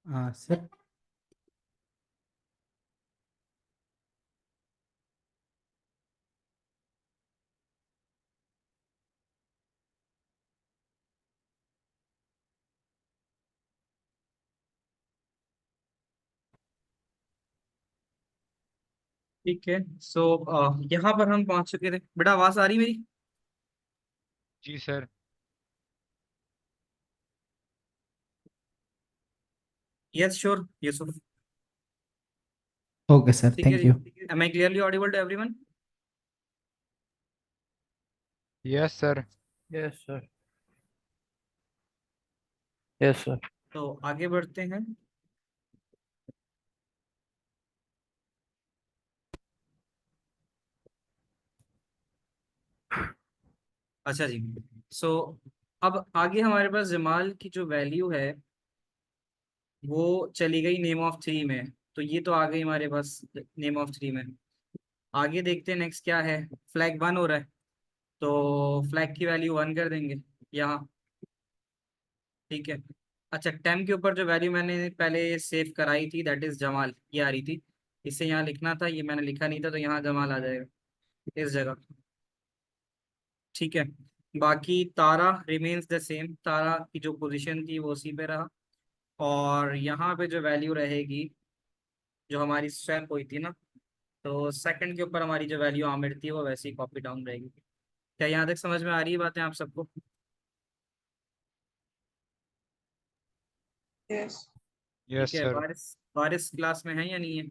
हाँ सर। ठीक है, सो यहाँ पर हम पहुंच चुके थे। बेटा आवाज आ रही मेरी? जी sir. Yes sure Yusuf. Okay sir, ठीक है थैंक जी, you. Am I clearly audible to everyone? Yes sir. Yes sir. Yes sir. तो आगे बढ़ते हैं। अच्छा जी, सो अब आगे हमारे पास जमाल की जो वैल्यू है वो चली गई नेम ऑफ 3 में, तो ये तो आ गई हमारे पास नेम ऑफ 3 में। आगे देखते हैं नेक्स्ट क्या है। फ्लैग 1 हो रहा है, तो फ्लैग की वैल्यू 1 कर देंगे यहाँ। ठीक है, अच्छा टेम के ऊपर जो वैल्यू मैंने पहले सेव कराई थी दैट इज जमाल, ये आ रही थी, इसे यहाँ लिखना था, ये मैंने लिखा नहीं था, तो यहाँ जमाल आ जाएगा इस जगह। ठीक है, बाकी तारा रिमेन्स द सेम, तारा की जो पोजीशन थी वो उसी पे रहा। और यहाँ पे जो वैल्यू रहेगी जो हमारी स्वैप हुई थी ना, तो सेकंड के ऊपर हमारी जो वैल्यू आमिर थी वो वैसे ही कॉपी डाउन रहेगी। क्या यहाँ तक समझ में आ रही है बातें आप सबको? यस। ठीक यस है, सर। बारिश बारिश क्लास में है या नहीं है?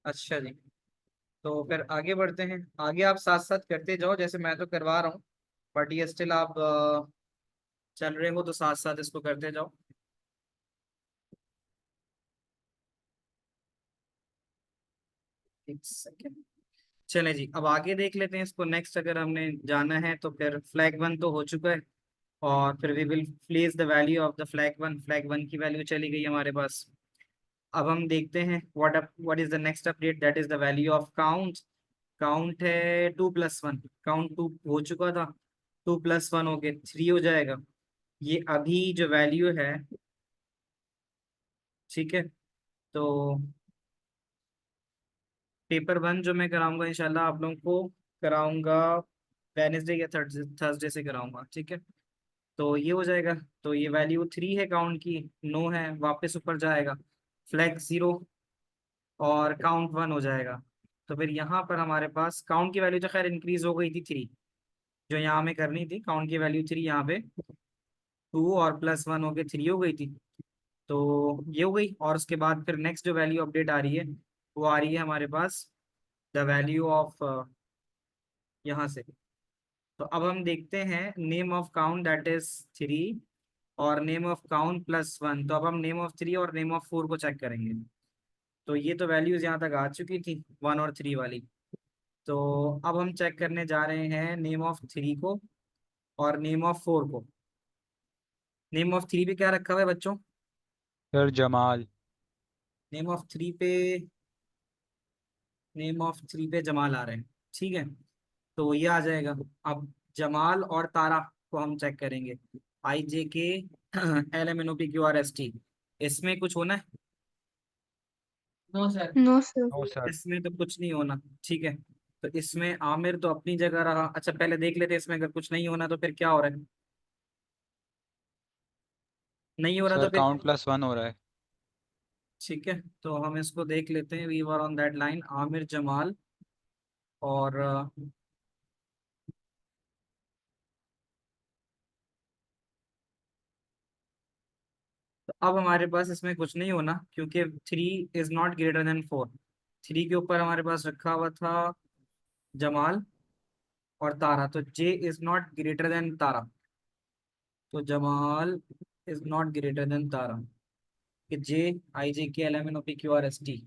अच्छा जी, तो फिर आगे बढ़ते हैं। आगे आप साथ साथ करते जाओ, जैसे मैं तो करवा रहा हूँ, बट ये स्टिल आप चल रहे हो तो साथ साथ इसको करते जाओ। एक सेकेंड। चले जी, अब आगे देख लेते हैं इसको। नेक्स्ट अगर हमने जाना है तो फिर फ्लैग वन तो हो चुका है, और फिर we will place the value of the flag one की वैल्यू चली गई हमारे पास। अब हम देखते हैं what is the next update, that is the value of count. Count है 2+1, काउंट 2 हो चुका था, 2+1 हो गया 3 हो जाएगा। ये अभी जो वैल्यू है, ठीक है, तो पेपर वन जो मैं कराऊंगा इंशाल्लाह आप लोगों को कराऊंगा वेनेसडे या थर्सडे से कराऊंगा, ठीक है। तो ये हो जाएगा, तो ये वैल्यू 3 है काउंट की, 9 है, वापस ऊपर जाएगा, फ्लैग 0 और काउंट 1 हो जाएगा। तो फिर यहाँ पर हमारे पास काउंट की वैल्यू तो खैर इंक्रीज हो गई थी 3, जो यहाँ में करनी थी, काउंट की वैल्यू 3, यहाँ पे 2 और +1 हो गए 3 हो गई थी। तो ये हो गई, और उसके बाद फिर नेक्स्ट जो वैल्यू अपडेट आ रही है वो आ रही है हमारे पास द वैल्यू ऑफ यहाँ से। तो अब हम देखते हैं name of count that is 3 और नेम ऑफ काउंट +1। तो अब हम नेम ऑफ 3 और नेम ऑफ 4 को चेक करेंगे। तो ये तो वैल्यूज यहाँ तक आ चुकी थी 1 और 3 वाली। तो अब हम चेक करने जा रहे हैं नेम ऑफ 3 को और नेम ऑफ 4 को। नेम ऑफ 3 पे क्या रखा हुआ है बच्चों? सर जमाल। नेम ऑफ 3 पे, नेम ऑफ 3 पे जमाल आ रहे हैं, ठीक है। तो ये आ जाएगा। अब जमाल और तारा को हम चेक करेंगे, IJKLMNOPQRST। इसमें कुछ होना है? No sir. No sir. No sir. इसमें तो कुछ नहीं होना, ठीक है। तो इसमें आमिर तो अपनी जगह रहा। अच्छा पहले देख लेते हैं इसमें अगर कुछ नहीं होना तो फिर क्या हो रहा है। नहीं हो रहा तो सर फिर, काउंट +1 हो रहा है। ठीक है, तो हम इसको देख लेते हैं। We were on that line, Aamir Jamal और तो अब हमारे पास इसमें कुछ नहीं होना, क्योंकि 3 इज नॉट ग्रेटर देन 4। 3 के ऊपर हमारे पास रखा हुआ था जमाल और तारा, तो J is not greater than Tara. तो Jamal is not greater than Tara, कि JIJKLMNOPQRST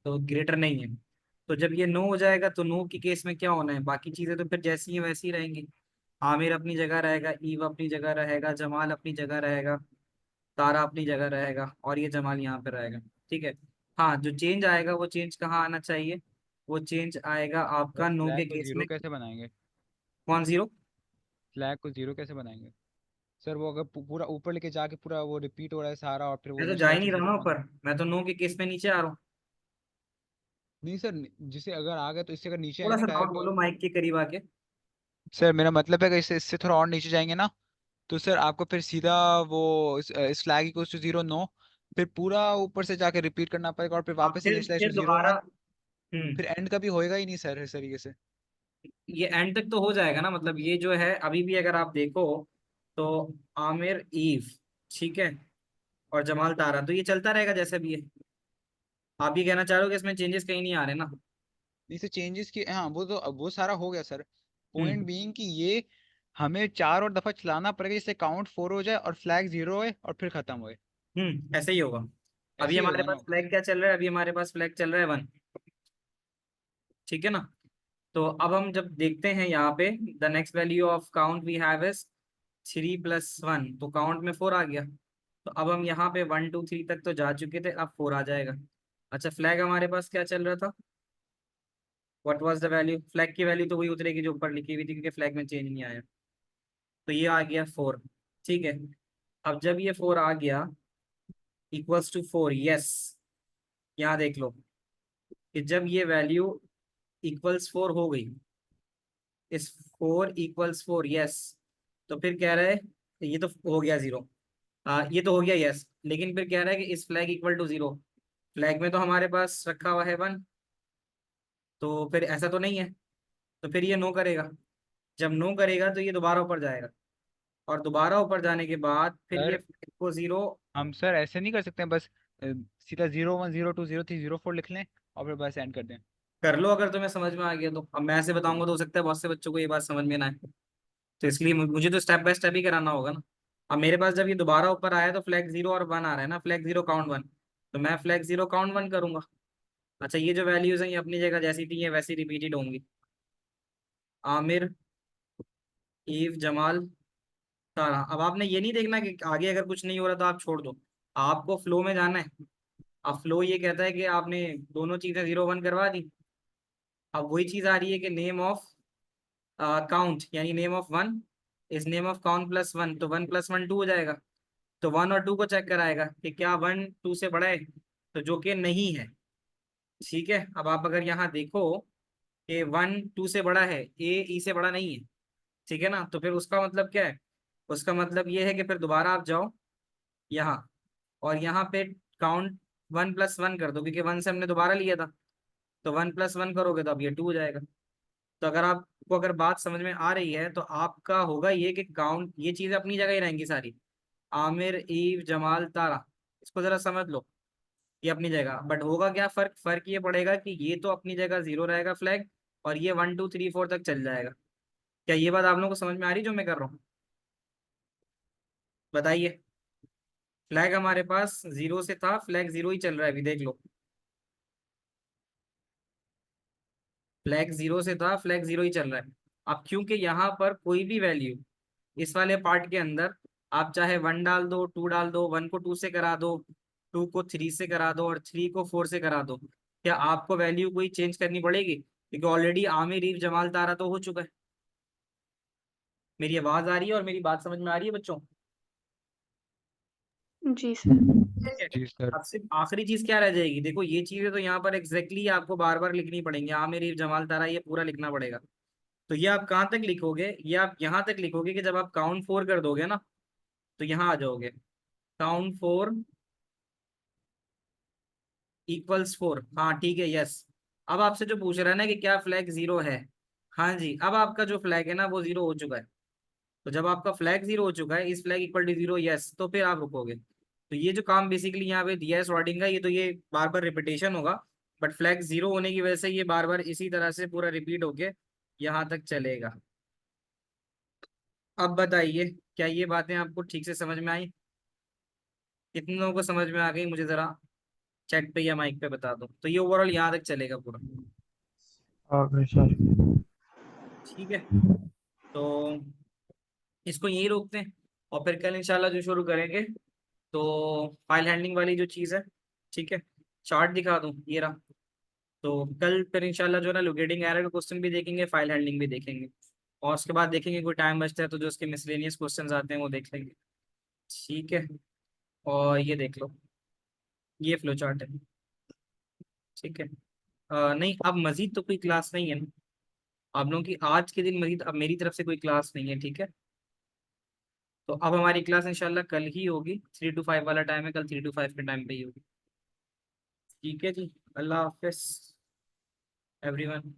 तो ग्रेटर नहीं है। तो जब ये नो हो जाएगा तो नो के केस में क्या होना है, बाकी चीजें तो फिर जैसी हैं वैसी रहेंगी। आमिर अपनी जगह रहेगा, ईव अपनी जगह रहेगा, जमाल अपनी जगह रहेगा, तारा अपनी जगह रहेगा, और ये जमाल यहाँ पे रहेगा, ठीक है। हाँ, जो चेंज आएगा वो चेंज कहाँ आना चाहिए? वो चेंज आएगा सर आपका नो के फ्लैग को केस जीरो में। कैसे बनाएंगे? कौन 0? फ्लैग को 0 कैसे बनाएंगे? सर वो अगर पूरा ऊपर लेके जाके पूरा वो रिपीट हो रहा है सारा और फिर वो मैं तो जा निचला ही ऐसे नहीं रहा 0 ना बनाना। ऊपर, मैं तो नो के केस में नीचे आ रहा हूँ। नहीं सर, जिसे अगर आ गया तो इससे अगर नीचे थोड़ा आएंगे सा ना लाउड डायरेक्ट। बोलो माइक के करीब आके। सर मेरा मतलब है कि इससे थोड़ा और नीचे जाएंगे ना, तो सर आपको फिर सीधा वो इस फ्लैग इक्वल्स टू 0 नो, फिर पूरा ऊपर से जाके रिपीट करना पड़ेगा और फिर आप वापस से निचला फिर इशू 0 दोबारा, वन। फिर एंड कभी होएगा ही नहीं सर इस तरीके से। ये एंड तक तो हो जाएगा ना, मतलब ये जो है अभी भी अगर आप देखो तो आमिर ईव, ठीक है, और जमाल तारा, तो ये चलता रहेगा जैसे भी है। आप ये कहना चाह रहे हो कि इसमें चेंजेस कहीं नहीं आ रहे ना? इसे चेंजेस की, हाँ वो तो वो सारा हो गया सर। पॉइंट हम्म बीइंग कि ये हमें 4 और दफा चलाना पड़ेगा जिससे काउंट 4 हो जाए और फ्लैग 0 होए और फिर खत्म होए। ऐसे ही होगा। अभी ऐसे ही हमारे होगा पास ना? फ्लैग क्या चल रहा है? अभी हमारे पास फ्लैग चल रहा है 1, ठीक है ना। तो अब हम जब देखते हैं यहाँ पे, the next value of count we have is 3+1, तो काउंट में 4 आ गया। तो अब हम यहाँ पे 1 2 3 तक तो जा चुके थे, अब 4 आ जाएगा। अच्छा फ्लैग हमारे पास क्या चल रहा था? What was the value? Flag की वैल्यू तो वही उतरेगी जो ऊपर लिखी हुई थी, क्योंकि फ्लैग में चेंज नहीं आया। तो ये आ गया 4, ठीक है। अब जब ये 4 आ गया इक्वल्स टू 4, यस, यहाँ देख लो कि जब ये वैल्यू इक्वल्स 4 हो गई, इस 4 = 4, यस, तो फिर कह रहा है ये तो हो गया 0, ये तो हो गया यस, लेकिन फिर कह रहा है कि इस फ्लैग इक्वल टू 0। फ्लैग में तो हमारे पास रखा हुआ है 1, तो फिर ऐसा तो नहीं है, तो फिर ये नो करेगा। जब नो करेगा तो ये दोबारा ऊपर जाएगा, और दोबारा ऊपर जाने के बाद फिर ये सर फ्लैग को 0। हम सर ऐसे नहीं कर सकते हैं बस सीधा 0 1 0 2 0 3 0 4 लिख लें और फिर बस एंड कर दें? कर लो अगर तुम्हें समझ में आ गया तो। अब मैं ऐसे बताऊंगा तो हो सकता है बहुत से बच्चों को ये बात समझ में ना आए, तो इसलिए मुझे तो स्टेप बाय स्टेप ही कराना होगा ना। अब मेरे पास जब ये दोबारा ऊपर आया तो फ्लैग 0 और 1 आ रहा है ना, फ्लैग 0 काउंट 1, तो मैं फ्लैग 0 काउंट 1 करूंगा। अच्छा, ये जो वैल्यूज हैं ये अपनी जगह जैसी थी ये वैसी रिपीटेड होंगी। आमिर, ईव, जमाल, तारा। अब आपने ये नहीं देखना कि आगे अगर कुछ नहीं हो रहा तो आप छोड़ दो, आपको फ्लो में जाना है। अब फ्लो ये कहता है कि आपने दोनों चीजें 0 1 करवा दी। अब वही चीज आ रही है कि नेम ऑफ काउंट यानी name of one is name of count plus one, तो 1 + 1 2 हो जाएगा। तो 1 और 2 को चेक कराएगा कि क्या 1 2 से बड़ा है, तो जो कि नहीं है। ठीक है, अब आप अगर यहाँ देखो कि 1 2 से बड़ा है, ए ई से बड़ा नहीं है, ठीक है ना, तो फिर उसका मतलब क्या है? उसका मतलब ये है कि फिर दोबारा आप जाओ यहाँ और यहाँ पे काउंट 1 + 1 कर दो, क्योंकि 1 से हमने दोबारा लिया था। तो 1 + 1 करोगे तो अब ये 2 हो जाएगा। तो अगर आपको अगर बात समझ में आ रही है तो आपका होगा ये कि काउंट, ये चीजें अपनी जगह ही रहेंगी सारी। आमिर, ईव, जमाल, तारा, इसको जरा समझ लो, ये अपनी जगह। बट होगा क्या फर्क? फर्क ये पड़ेगा कि ये तो अपनी जगह 0 रहेगा फ्लैग, और ये 1 2 3 4 तक चल जाएगा। क्या ये बात आप लोगों को समझ में आ रही है जो मैं कर रहा हूँ? बताइए। फ्लैग हमारे पास 0 से था, फ्लैग 0 ही चल रहा है अभी, देख लो। फ्लैग 0 से था, फ्लैग 0 ही चल रहा है। अब क्योंकि यहाँ पर कोई भी वैल्यू इस वाले पार्ट के अंदर, आप चाहे 1 डाल दो, 2 डाल दो, 1 को 2 से करा दो, 2 को 3 से करा दो, और 3 को 4 से करा दो, क्या आपको वैल्यू कोई चेंज करनी पड़ेगी? क्योंकि ऑलरेडी आमिर, रीफ, जमाल, तारा तो हो चुका है। मेरी आवाज आ रही है और मेरी बात समझ में आ रही है बच्चों? जी सर। ठीक है। जी सर। अब सिर्फ आखिरी चीज क्या रह जाएगी? देखो ये चीजें तो यहाँ पर एग्जैक्टली आपको बार बार लिखनी पड़ेंगी। आमिर, रीफ, जमाल, तारा, ये पूरा लिखना पड़ेगा। तो ये आप कहाँ तक लिखोगे? ये आप यहाँ तक लिखोगे कि जब आप काउंट 4 कर दोगे ना, तो यहाँ आ जाओगे। काउंट 4 = 4। हाँ ठीक है, यस। अब आपसे जो पूछ रहा है ना कि क्या फ्लैग 0 है, हाँ जी, अब आपका जो फ्लैग है ना वो 0 हो चुका है। तो जब आपका फ्लैग 0 हो चुका है, इस फ्लैग = 0, यस, तो फिर आप रुकोगे। तो ये जो काम बेसिकली यहाँ पे दिया है सॉर्टिंग का, ये तो ये बार बार रिपीटेशन होगा। बट फ्लैग 0 होने की वजह से ये बार बार इसी तरह से पूरा रिपीट होके यहाँ तक चलेगा। अब बताइए, क्या ये बातें आपको ठीक से समझ में आई? कितने लोगों को समझ में आ गई मुझे जरा चैट पे या माइक पे बता दो। तो ये ओवरऑल यहाँ तक चलेगा पूरा। Okay sir. ठीक है, तो इसको यही रोकते हैं और फिर कल इंशाल्लाह जो शुरू करेंगे, तो फाइल हैंडलिंग वाली जो चीज़ है, ठीक है, चार्ट दिखा दूँ, ये रहा। तो कल फिर इंशाल्लाह जो है ना लोकेटिंग एरर का क्वेश्चन भी देखेंगे, फाइल हैंडलिंग भी देखेंगे, और उसके बाद देखेंगे कोई टाइम बचता है तो जो उसके मिसलेनियस क्वेश्चंस आते हैं वो देख लेंगे। ठीक है, और ये देख लो, ये फ्लो चार्ट है। ठीक है, नहीं अब मजीद तो कोई क्लास नहीं है ना आप लोगों की आज के दिन? मजीद अब मेरी तरफ से कोई क्लास नहीं है, ठीक है। तो अब हमारी क्लास इंशाल्लाह कल ही होगी, 3 to 5 वाला टाइम है, कल 3 to 5 के टाइम पे ही होगी। ठीक है जी, अल्लाह हाफिज एवरीवन।